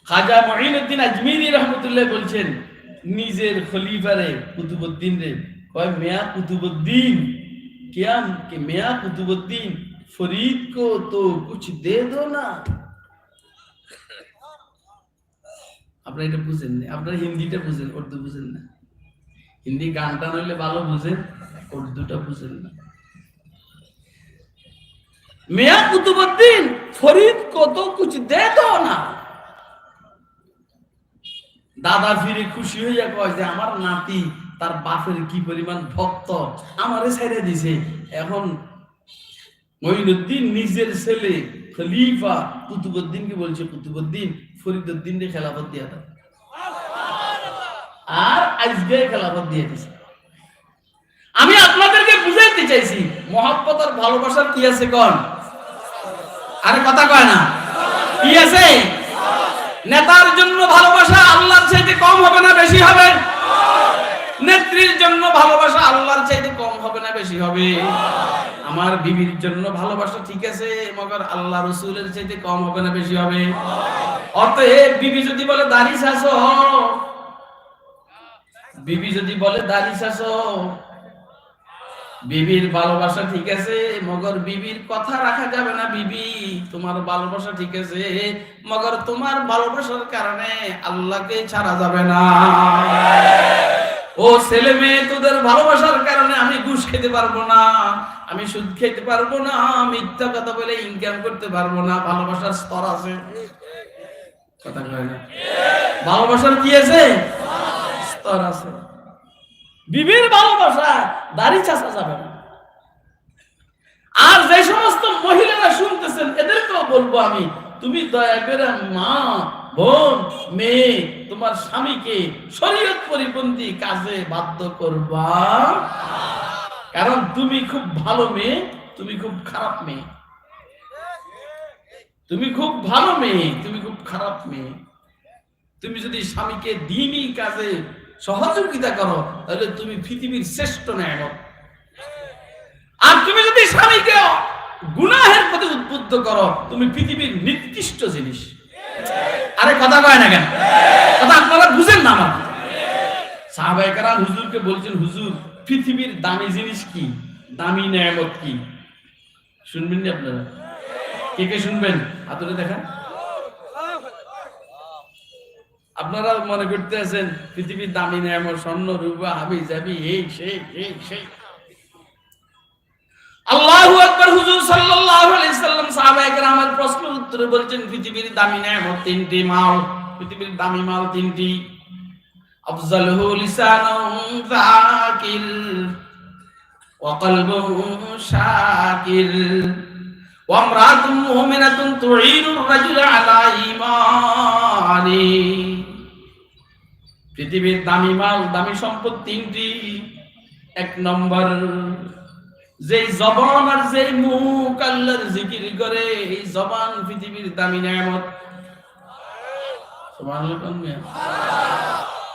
খাজা মঈনুদ্দিন আজমিরি রহমতুল্লাহ বলছেন নিজের খলিফারে কুতুবউদ্দিন রে, কয় মিয়া কুতুবউদ্দিন, क्या कि मियां कुतुबुद्दीन फरीद को तो कुछ दे दो ना। আপনারা এটা বুঝেন না, আপনারা হিন্দিটা বুঝেন, উর্দু বুঝেন না। হিন্দি গানটা নইলে ভালো বুঝেন, উর্দুটা বুঝেন না। মিয়াं কুতুবুদ্দীন ফরিদ को तो कुछ दे दो ना। দাদা ফিরে খুশি হইয়া কয় যে আমার নাতি তার বাপের কি পরিমাণ ভক্ত, আমারে ছেড়ে দিছে। এখন মঈনুদ্দিন নিজের ছেলে খলিফা কুতুবউদ্দিনকে বলছে, কুতুবউদ্দিন ফরিদউদ্দিনকে খেলাফত দিয়া দাও। আর আজকে খেলাফত দিয়ে দিছে। আমি আপনাদেরকে বুঝাইতে চাইছি মহব্বত আর ভালোবাসার কি আছে কোন? আরে কথা কয় না, কি আছে? নেতার জন্য ভালোবাসা আল্লাহর চাইতে কম হবে না বেশি হবে? নেত্রীর জন্য ভালোবাসা আল্লাহর চাইতে কম হবে না বেশি হবে? আমার বিবির জন্য ভালোবাসা ঠিক আছে, মগর আল্লাহ রাসূলের চাইতে কম হবে না বেশি হবে? অতএব বিবি যদি বলে দাড়ি চাচো, বিবি যদি বলে দাড়ি চাচো, বিবির ভালোবাসা ঠিক আছে, মগর বিবির কথা রাখা যাবে না। বিবি তোমার ভালোবাসা ঠিক আছে, মগর তোমার ভালোবাসার কারণে আল্লাহকে ছাড়া যাবে না। ও ছেলে মেয়ে, তোদের ভালোবাসার কারণে আমি ঘুষ খেতে পারবো না, আমি সুদ খেতে পারবো না, মিথ্যা কথা বলে ইনকাম করতে পারবো না। ভালোবাসার স্তর আছে, কথা কয় না? ভালোবাসার কি আছে? স্তর আছে। বিবির ভালোবাসা দাড়ি চাচা যাবে না। আর যে সমস্ত মহিলারা শুনতেছেন এদেরকেও বলবো আমি, তুমি দয়া করে মা, বোন, মেয়ে, তোমার স্বামীকে শরীয়ত পরিপন্থী কাজে বাধ্য করবা। কারণ তুমি খুব ভালো মেয়ে, তুমি খুব খারাপ মেয়ে। তুমি খুব ভালো মেয়ে, তুমি খুব খারাপ মেয়ে। তুমি যদি স্বামীকে দ্বীনি কাজে সহযোগিতা করো তাহলে তুমি পৃথিবীর শ্রেষ্ঠ নেয়ামত। আর তুমি যদি স্বামীকে গুনাহের প্রতি উদ্বুদ্ধ করো তুমি পৃথিবীর নিকৃষ্ট জিনিস। আরে কথা কয় না কেন? কথা আপনারা বুঝেন না? আমার সাহাবায়ে কেরাম হুজুরকে বলছেন, হুজুর পৃথিবীর দামি জিনিস কি, দামি নেয়ামত কি? শুনবেন না আপনারা? কে কে শুনবেন? হাতরে দেখান। আপনারা মনে করতে আছেন পৃথিবীর দামি নেয়ামত স্বর্ণ রূপা হাবি জাবি এই সেই এই সেই। আল্লাহু আকবার। হুজুর সাল্লাল্লাহু আলাইহি সাল্লাম সাহাবায়ে কেরামের প্রশ্নের উত্তরে বলছেন পৃথিবীর দামি নেয়ামত তিনটি মাল, পৃথিবীর দামি মাল তিনটি। আফজালুহু লিসানুন যাকির ওয়া কলবুন শাকির ওয়া ইমরাতুন মুমিনাতুন তুঈনুর রাজুলা আলা ঈমানি। পৃথিবীর দামি মাল, দামি সম্পদ তিনটি। এক নম্বর, যেই জবান আর যেই মুখ আল্লাহর জিকির করে, এই জবান পৃথিবীর দামি নেয়ামত। সুবহানাল্লাহ।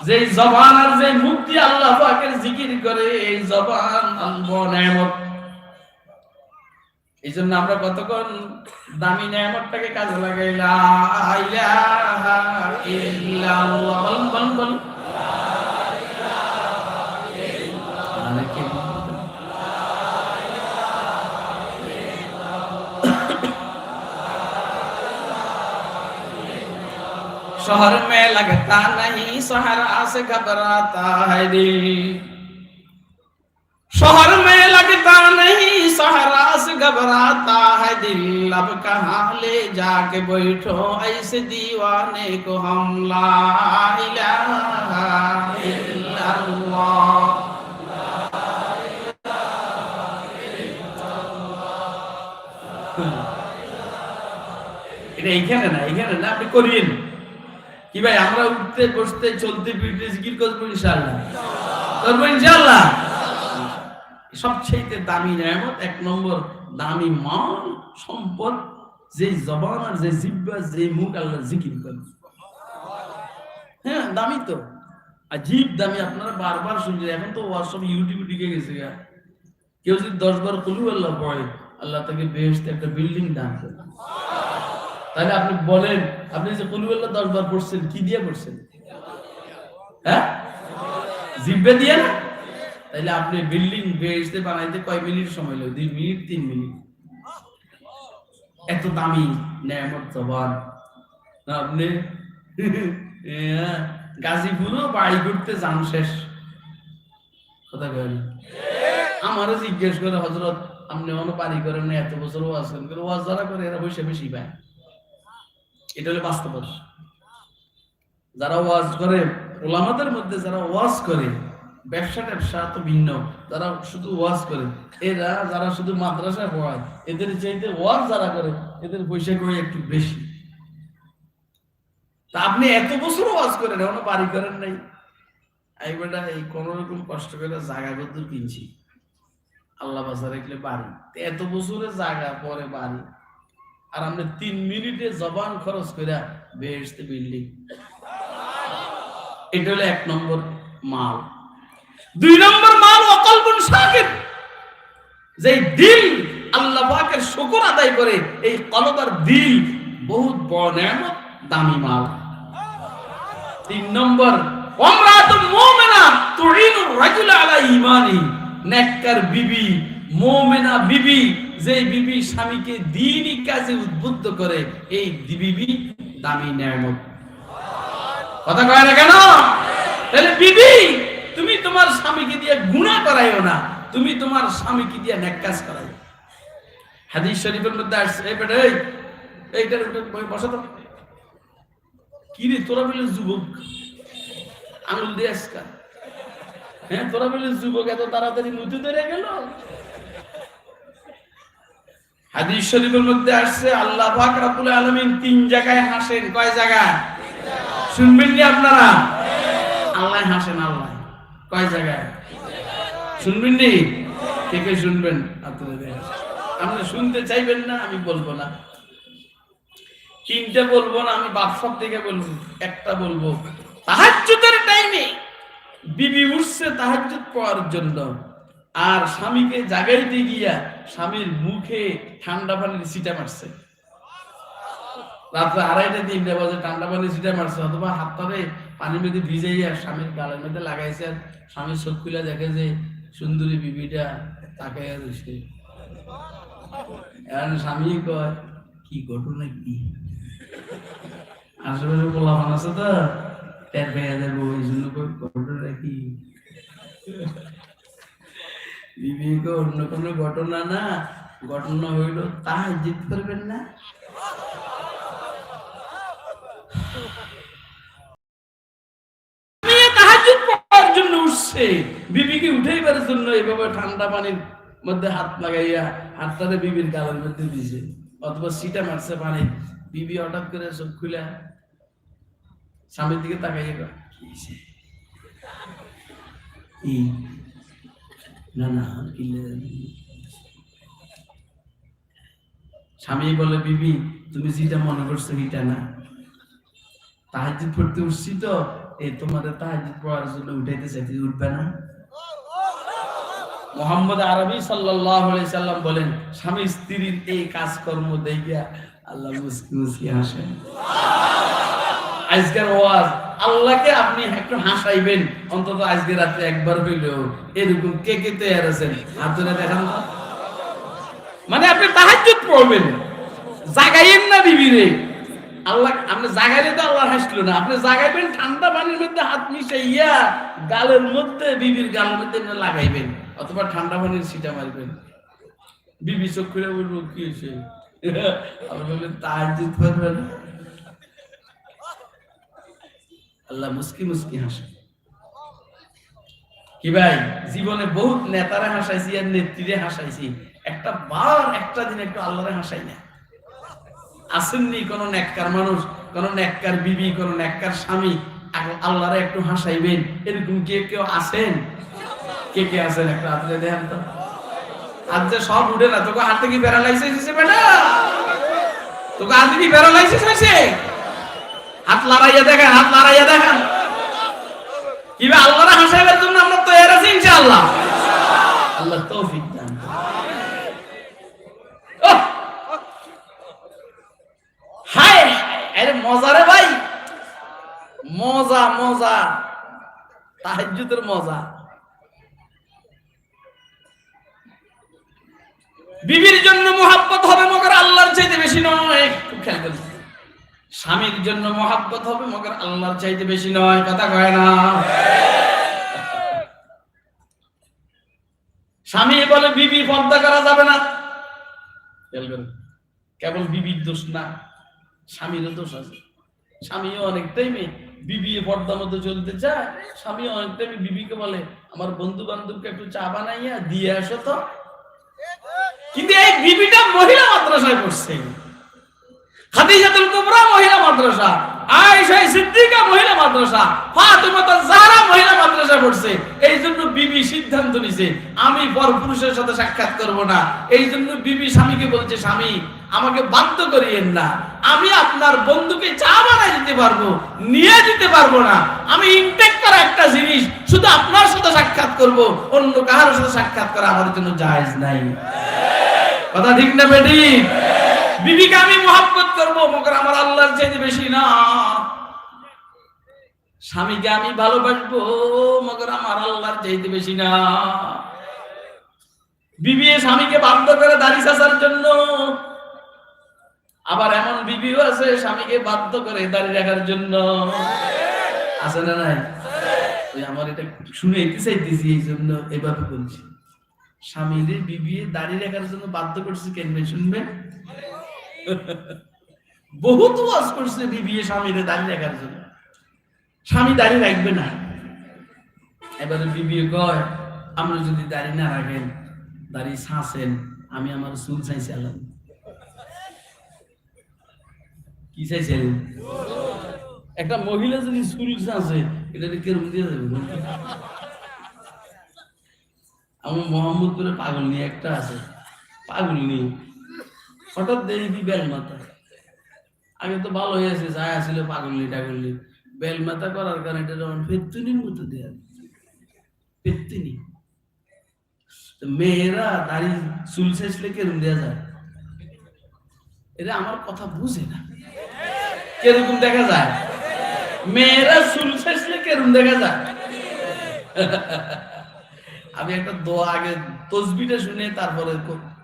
যেই জবান আর যেই মুখ দিয়ে আল্লাহ পাকের জিকির করে, এই জবান আল্লাহ নেয়ামত। এই জন্য আমরা কতক্ষণ দামি নেয়ামতটাকে কাজে লাগাই। লা ইলাহা ইল্লাল্লাহ। বলুন বলুন। शहर में लगता नहीं सहरा से घबराता है दिल, शहर में लगता नहीं सहरा से घबराता है दिल, अब कहाँ ले जाके बैठो ऐसे दीवाने को हम। ला इलाहा इल्लल्लाह। এটা এইখানে না, এইখানে না, আপনি করিয়েন কি ভাই? আমরা উঠতে বসতে চলতে ফিরতে জিকির করবো ইনশাআল্লাহ, করবো ইনশাআল্লাহ। সবচেয়ে দামি নেয়ামত, এক নম্বর দামি মাল সম্পদ, যে জবান আর যে জিহ্বা, যে মুখ আল্লাহ জিকির করে। হ্যাঁ দামি তো, আজীব দামি। আপনারা বারবার শুনছেন, এখন তো সব ইউটিউবে ঢুকে গেছে। কেউ যদি 10 বার কুলু আল্লাহ পড়ে, আল্লাহ তাকে বেহেশতে একটা বিল্ডিং দান করে। তাহলে আপনি বলেন, আপনি যে কুলু আল্লাহ 10 বার পড়ছেন, কি দিয়ে পড়ছেন? হ্যাঁ, জিহ্বা দিয়ে না? তাহলে আপনি বিল্ডিং বেহেশতে বানাইতে কয় মিনিট সময় লাগে? 2 মিনিট 3 মিনিট। এত দামি নেয়ামত জবান। আপনি গাজীপুরও বাড়ি করতে যান, শেষ কথা কয় না। আমারও জিজ্ঞেস করে, হযরত আপনি এখনো বাড়ি করেন না, এত বছর ওয়াজ করেন, ওয়াজ যারা করে এরা বসে বেশি পায়। এটা হলো বাস্তবতা। যারা ওয়াজ করে, ওলামাদের মধ্যে যারা ওয়াজ করে, ব্যবসা তো ভিন্ন। যারা শুধু ওয়াজ করে, এরা যারা শুধু মাদ্রাসায় পড়ায়, এদের চাইতে ওয়াজ যারা করে, এদের পয়সা করে একটু বেশি। তা আপনি এত বছর ওয়াজ করেন, এখনো বাড়ি করেন নাই। এই বেটা এই কোন রকম কষ্ট করে জায়গা কত কিনছি, আল্লাহ বাসা রাখলে বাড়ি। এত বছরের জায়গা পরে বাড়ি, আর আমরা 3 মিনিটে জবান খরচ করে বেহেশতে বিল্ডিং। এটা হলো 1 নম্বর মাল। 2 নম্বর মাল ওয়াকলবুন শাকির, যে দিল আল্লাহ পাকের শুকর আদায় করে, এই কলব আর দিল বহুত বড় নেয়ামত, দামি মাল। 3 নম্বর ওয়ামরাতুন মুমিনা তুঈনুর রাজুলা আলা ঈমানি, নেককার বিবি, মুমিনা বিবি, যে বিবি স্বামীকে দ্বীনি কাজে উদ্বুদ্ধ করে, এই বিবি দামি নেয়ামত। কথা কয় না কেন? তাহলে বিবি, তুমি তোমার স্বামীকে দিয়ে গুনাহ করাইও না, তুমি তোমার স্বামীকে দিয়ে নেক কাজ করাইও। হাদিস শরীফের মধ্যে আসছে, এই বেটা এইটার উপরে বসা তো। কি রে তোরা বলে যুবক, আঙুল দিয়ে আসকা। হ্যাঁ তোরা বলে যুবক, এত তাড়াতাড়ি মুতে ধরে গেল। হাদিস শরীফের মধ্যে আসছে, আল্লাহ পাক রব্বুল আলামিন 3 জায়গায় হাসেন। কয় জায়গায়? শুনবেন নি আপনারা? আল্লাহ হাসেন। আল্লাহ কয় জায়গায় শুনবেন নি? কে কে শুনবেন? আপনি শুনতে চাইবেন না, আমি বলবো না। 3টা বলবো না, আমি বাপসব থেকে বলবো। একটা বলবো, তাহাজ্জুদের টাইমে বিবি উঠছে তাহাজ্জুদ পড়ার জন্য, আর স্বামীকে জাগাইতে গিয়া স্বামীর মুখে ঠান্ডা পানির ছিটা মারছে। রাত্রে 2:30-3টা বাজে ঠান্ডা পানির ছিটা মারছে, অথবা হাতটারে পানির মধ্যে ভিজাইয়া স্বামীর গালের মধ্যে লাগাইছে। আর স্বামীর চোখ খুলে দেখে যে সুন্দরী বিবিটা তাকাইয়া রয়েছে। এখন স্বামী কয়, কি ঘটনা কি? আশেপাশে পোলাপান আছে তো, টের পেয়ে যাবো, এই জন্য ঘটনা কি? বিবি বিবিকে অন্য কোনো ঘটনা না, ঘটনা হইল তাহাজ্জুদ করবেন না। তাহাজ্জুদ পড়ার জন্য উঠছে, বিবিকে উঠাইবার জন্য এইভাবে ঠান্ডা পানির মধ্যে হাত লাগাইয়া হাতটারে বিবির গালের মধ্যে দিয়েছে, অথবা সিটা মারছে পানি। বিবি হঠাৎ করে চোখ খুলে স্বামীর দিকে তাকাইয়া না না, স্বামী বলে বিবি তুমি যেটা মনে করছো এটা না, তাহাজ্জুদ পড়তে উঠছি তো, এই তোমাদের তাহাজ্জুদ পড়ার জন্য উঠাইতে চাইতে উঠবে না। মুহাম্মদ আরবি সাল্লাল্লাহু আলাইহি সাল্লাম বলেন, স্বামী স্ত্রীর এই কাজকর্ম দেখিয়া আল্লাহ মুস্কি মুস্কি হাসেন। আজকের ওয়াজ, আল্লাহকে আপনি একটু হাসাইবেন অন্তত আজকে রাতে একবার হইলেও। এরকম কে কে তৈরি আছেন হাত ধরে দেখান তো। মানে আপনি তাহাজ্জুদ পড়বেন, জাগাইয়েন না বিবিরে। আল্লাহ আপনি জাগাইলে তো আল্লাহ হাসলো না, আপনি জাগাইবেন ঠান্ডা পানির মধ্যে হাত মিশাইয়া গালের মধ্যে, বিবির গালের মধ্যে লাগাইবেন, অথবা ঠান্ডা পানির ছিটা মারবেন। বিবি চোখ করে বলবো কি হয়েছে, আপনি বলবেন তাহাজ্জুদ পড়বেন। আল্লাহ মুস্কি মুস্কি হাসে। কি ভাই, জীবনে বহুত নেতারা হাসাইছি আর নেত্রীরে হাসাইছি, একটা বার একটা দিন একটু আল্লাহরে হাসাই না। আসেননি কোন নেককার মানুষ, কোন নেককার বিবি, কোন নেককার স্বামী আল্লাহরে একটু হাসাইবেন, এরকম কে কেউ আছেন? কে কে আছেন একটা হাত দিয়ে দেখেন তো। আজ যে সব উঠে না, তোকে হাতে কি প্যারালাইসিস হয়েছে বেটা? তোকে হাতে কি প্যারালাইসিস হয়েছে? হাত লড়াইয়া দেখেন, হাত লড়াইয়া দেখেন। কিভাবে আল্লাহরে হাসাইবার জন্য আমরা তৈরি আছি ইনশাআল্লাহ। আল্লাহ তৌফিক দান। হায় আরে মজা রে ভাই, মজা মজা, তাহাজ্জুদের মজা। বিবির জন্য মুহাব্বত হবে মগর আল্লাহর চাইতে বেশি নয়। খুব খেয়াল করুন, স্বামীর জন্য মুহাব্বত হবে মগর আল্লাহর চাইতে বেশি নয়। কথা কয় না? স্বামী বলে বিবি পর্দা করা যাবে না, খেয়াল করুন, কেবল বিবির দোষ না, স্বামীরও দোষ আছে। স্বামীও অনেক টাইমে বিবি পর্দার মধ্যে চলতে চায়, স্বামীও অনেক টাইমে বিবিকে বলে আমার বন্ধু বান্ধবকে একটু চা বানাইয়া দিয়ে আসো তো। কিন্তু এই বিবিটা মহিলা মাদ্রাসায় পড়ছে, খাদিজাতুল কুবরা মহিলা মাদ্রাসা, আয়েশা সিদ্দিকা মহিলা মাদ্রাসা, ফাতিমা জাহরা মহিলা মাদ্রাসা পড়ছে। এই জন্য বিবি সিদ্ধান্ত নিছে আমি পরপুরুষের সাথে সাক্ষাৎ করব না। এই জন্য বিবি স্বামীকে বলছে, স্বামী আমাকে বাধ্য করিয়েন না, আমি আপনার বন্ধুকে চা বানাই দিতে পারবো, নিয়ে দিতে পারবো না। আমি ইনটেক করা একটা জিনিস শুধু আপনার সাথে সাক্ষাৎ করব, অন্য কারোর সাথে সাক্ষাৎ করা আমার জন্য জায়েজ নাই। কথা ঠিক না বেটি? বিবিকে আমি মুহাব্বত করবো মগর আমার আল্লাহর চাইতে বেশি না। স্বামীকে আমি ভালোবাসবো মগর আমার আল্লাহর চাইতে বেশি না। বিবি স্বামীকে বাধ্য করে দাড়ি চাচার জন্য, আবার এমন বিবিও আছে স্বামীকে বাধ্য করে দাড়ি রাখার জন্য। আছে না নাই? আমার এটা শুনে এতে চাইতেছি, এই জন্য এভাবে বলছি। স্বামীদের বিবি দাড়ি রাখার জন্য বাধ্য করছে কেন শুনবেন? বহুত ওয়াজ করছে বিবি স্বামীরে দাড়ি রাখার জন্য, স্বামী দাড়ি রাখবে না। এবারে বিবি কয় আমরা যদি দাড়ি না রাখেন, দাড়ি ছাঁচেন, আমি আমার চুল চাইছিলাম। কি চাইছিলেন? একটা মহিলা যদি চুল চাঁচে এটা কেরম দিয়ে যাবে? আমার মোহাম্মদপুরে পাগল নিয়ে একটা আছে, পাগল নিয়ে হঠাৎ দেখি বেল মাথা। আগে তো ভালো হয়েছে, যা আসলে পাগলনি টাগলনি, বেল মাথা করার কারণে এটা যেমন পেত্তুনির মতো দেয়া, পেত্তুনি। মেয়েরা দাড়ি চুল শেষলে কেরম দেয়া যায়? এটা আমার কথা বুঝে না, কেরকম দেখা যায়? মেয়েরা চুল শেষলে কেরম দেখা যায়? আমি একটা দোয়া আগে তসবিটা শুনে তারপরে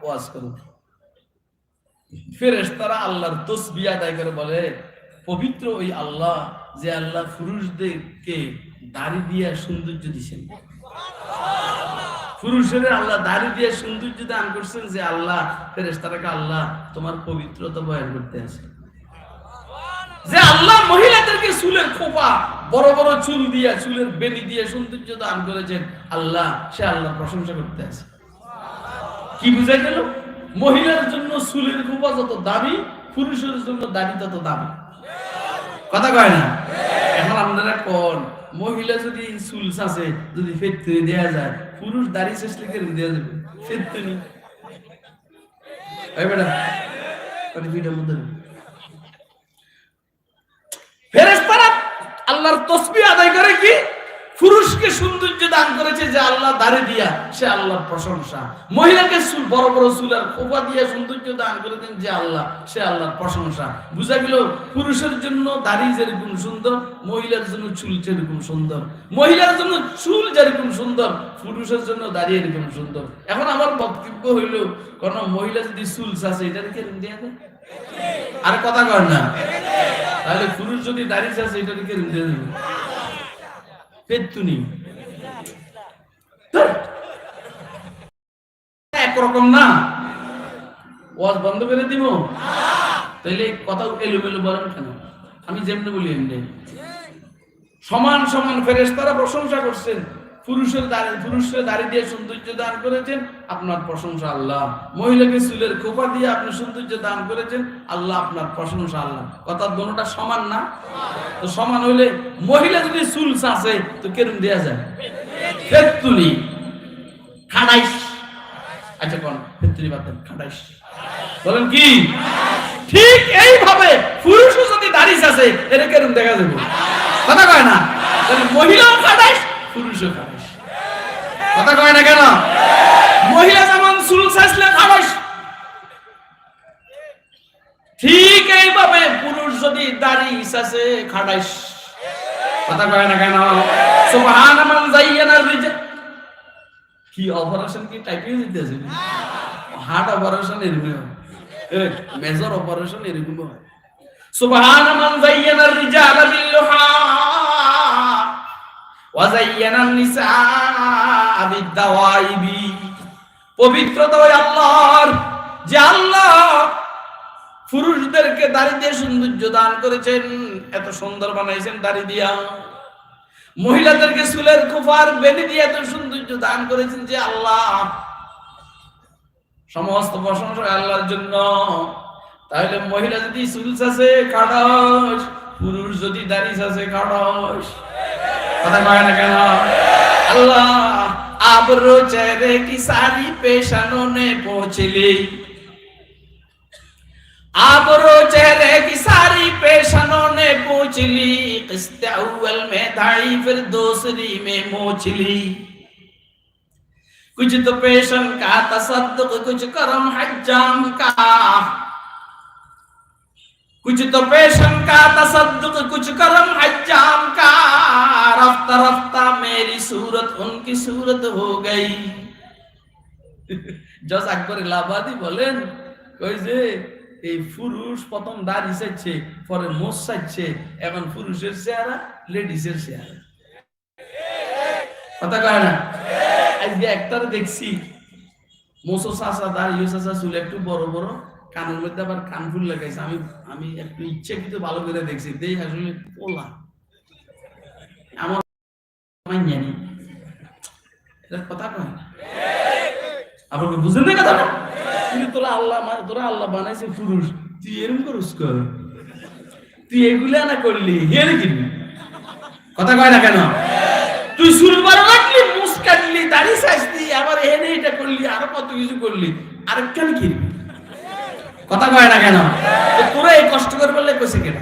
ওয়াজ করব। ফেরেশতারা আল্লাহর তসবিহ আদায় করে বলে, পবিত্র ওই আল্লাহ যে আল্লাহ পুরুষদেরকে দাড়ি দিয়ে সৌন্দর্য দিয়েছেন। পুরুষের আল্লাহ দাড়ি দিয়ে সৌন্দর্য দান করছেন যে আল্লাহ ফেরেশতাকে আল্লাহ তোমার পবিত্রতা বয়ান করতে আছে। যে আল্লাহ মহিলাদেরকে চুলের খোপা বড় বড় চুল দিয়ে চুলের বেনি দিয়ে সৌন্দর্য দান করেছেন আল্লাহ, সে আল্লাহ প্রশংসা করতে আছে। কি বুঝা গেল? মহিলার জন্য চুলের খোপা যত দামি, পুরুষের জন্য দাড়ি তত দামি। কথা কয় না? এখন আপনারা কোন মহিলা যদি চুল চাষে যদি ফেটতে দেয়া যায়, পুরুষ দাড়ি শেষলে কেন দেওয়া যাবে? ফেটতে নি ফেরেশতারা আল্লাহর তাসবিহ আদায় করে কি? পুরুষকে সৌন্দর্য দান করেছে যে আল্লাহ দাড়ি দিয়া, সে আল্লাহর প্রশংসা। মহিলাকে চুল বড় বড় চুলের খোপা দিয়ে সৌন্দর্য দান করেছেন যে আল্লাহ, সে আল্লাহর প্রশংসা। বুঝা গেল? পুরুষের জন্য দাড়ি যেরকম সুন্দর, মহিলার জন্য চুল যেরকম সুন্দর। মহিলার জন্য চুল যেরকম সুন্দর, পুরুষের জন্য দাড়ি এরকম সুন্দর। এখন আমার বক্তব্য হইল, কোন মহিলা যদি চুল চাষে এটা কেরম দেয়া যায়? আর কথা কর না। তাহলে পুরুষ যদি দাড়ি চাষে এটা কেরম দেয়া যাবে? পেতুনি একরকম না। ওয়াজ বন্ধ করে দিব? তাহলে কথা এলোমেলো বলেন কেন? আমি যেমনি বলি এমনি। সমান সমান ফেরেশতারা প্রশংসা করছেন। পুরুষের দাড়ি দিয়ে সৌন্দর্য দান করেছেন, আপনার প্রশংসা আল্লাহ। মহিলাকে চুলের খোপা দিয়ে আপনি সৌন্দর্য দান করেছেন আল্লাহ, আপনার প্রশংসা আল্লাহ। কথা দুটোটা সমান না? তো সমান হইলে মহিলা যদি চুল চাষে তো কেরম দেয়া যায়? ফেতুনি খাড়াইশ। আচ্ছা কোন ফেতুনি বাতেন খাড়াইশ বলেন কি? ঠিক এইভাবে পুরুষও যদি দাড়ি চাষে এটা কেরম দেখা যাবে? কথা কয় না? তাহলে মহিলাও খাড়াইশ, পুরুষও খাড়াইশ। কথা কয় না কেন? মহিলা যেমন চুল চাষলে খাড়াইশ, ঠিক এইভাবে পুরুষ যদি দাড়ি চাষে খাড়াইশ। কথা কয় না কেন? সুবহানাল্লাহ যায়্যানার রিজাল। কি অপারেশন কি টাইপিং দিতেছে? হার্ট অপারেশন এরকম, মেজর অপারেশন এরকম হয়। সুবহানাল্লাহ যায়্যানার রিজাল বিল্লুহা ওয়া যায়্যানান নিসা বিদাওয়াইবি। পবিত্রতা ওই আল্লাহর, যে আল্লাহ পুরুষদেরকে দাড়ি দিয়ে সৌন্দর্য দান করেছেন, এত সুন্দর বানাইছেন দাড়ি দিয়া। মহিলাদেরকে চুলের খোপার বেনি দিয়ে এত সৌন্দর্য দান করেছেন যে আল্লাহ, সমস্ত প্রশংসা আল্লাহর জন্য। তাহলে মহিলা যদি চুল চাষে খাড়াস, পুরুষ যদি দাড়ি চাষে খাড়াস। কথা কয় না কেন? আল্লাহ আবরো চেহারে কি সারি পেশানো নে পৌঁছলি, आबरो चेहरे की सारी पेशनों ने पूछ ली, किस्ते अव्वल में दाढ़ी फिर दूसरी में मोचली। कुछ तो पेशन का तसद्दुक, कुछ करम हज्जाम का, कुछ तो पेशन का तसद्दुक, कुछ करम हज्जाम का। रफ्ता रफ्ता मेरी सूरत उनकी सूरत हो गई। जज আকবর ইলাহাবাদী বলেন, কই যে এই পুরুষ প্রথম দাড়ি চাইছে, পরে মোচ চাইছে, এখন পুরুষের চেহারা লেডিসের চেহারা। কথা কয় না? আজকে একটারে দেখছি মোচো চাচা দাড়ি চাচা চুল একটু বড় বড়, কানের মধ্যে আবার কানফুল লাগাইছে। আমি একটু ইচ্ছে কিন্তু ভালো করে দেখছি, দেখ আসলে পোলা আমার জানি। এটা কথা কয় না? আপনাকে বুঝেন না কথাটা? তোরা আল্লাহ বানাইছে পুরুষ, তুই এরকম করস কর, তুই এগুলা না করলি হেরে কিনবি। কথা কয় না কেন? তুই চুল বড় রাখলি, মুছ কাটলি, দাড়ি সাজলি, আবার এনে এটা করলি, আরো কত কিছু করলি, আরেকটা কিনবি। কথা কয় না কেন? তোরা এই কষ্ট করে বললে কইছে কেন?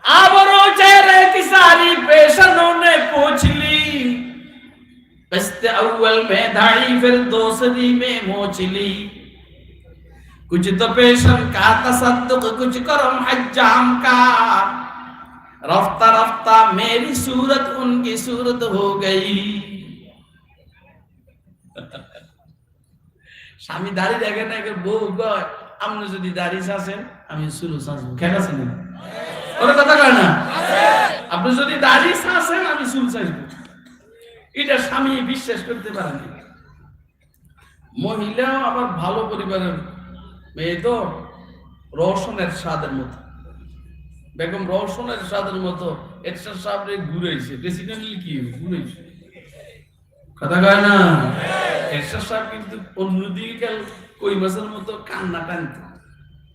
আবারও চেহারে কি সারি পেশানোं ने पूछ ली, बस्ते अव्वल में दाढ़ी फिर दूसरी में मोचली। कुछ तो पेशन का तसद्दुक, कुछ करम हज्जाम का। रफ्ता रफ्ता मेरी सूरत उनकी सूरत हो गई। স্বামী দাড়ি দেখে না, বউ কয় আপনি যদি দাড়ি চাচ্ছেন আমি চুল চাচবো। কেন আছেন? ওরা কথা কয় না? আপনি যদি দাড়ি চাচ্ছেন আমি চুল চাচবো। এটা স্বামী বিশ্বাস করতে পারেনি। মহিলাও আবার ভালো পরিবারের মেয়ে তো, রওশনের স্বাদের মতো, বেগম রওশনের স্বাদের মতো এরশাদ সাহেবরে ঘুরাইছে, প্রেসিডেন্টলি কি ঘুরাইছে, কথা কয় না। এরশাদ সাহেব কিন্তু অন্যদিকে কই মাছের মতো কান্না টানত,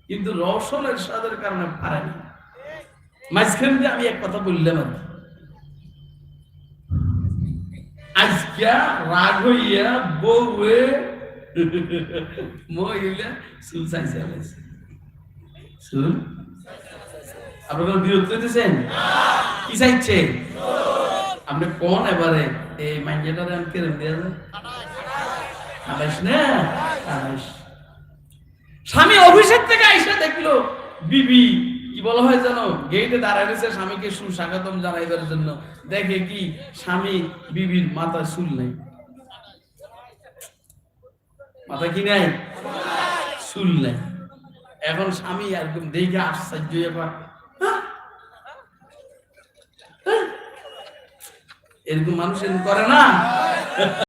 কিন্তু রওশনের স্বাদের কারণে পারেনি। মাঝখান দিয়ে আমি এক কথা বললাম আর কি, আজকে রাগ হইয়া বউয়ে মহিলা চুল চাইছে, চুল আপনারা বিরক্ত হইতেছেন, কি চাইছে আপনি কোন এবারে এই মাইন্ডটারে আমি কেরম দিয়া যায় আলাইস না আলাইস। স্বামী অফিসের থেকে আইসা দেখলো বিবি কি বলা হয় জানো, গেটে দাঁড়ায় রয়েছে স্বামীকে সুস্বাগতম জানাইবার জন্য, দেখে কি স্বামী বিবির মাথায় চুল নাই, মাথা কি নাই, চুল নাই। এখন স্বামী একদম দেখে আশ্চর্য ব্যাপার, এরকম মানুষ এরকম করে না।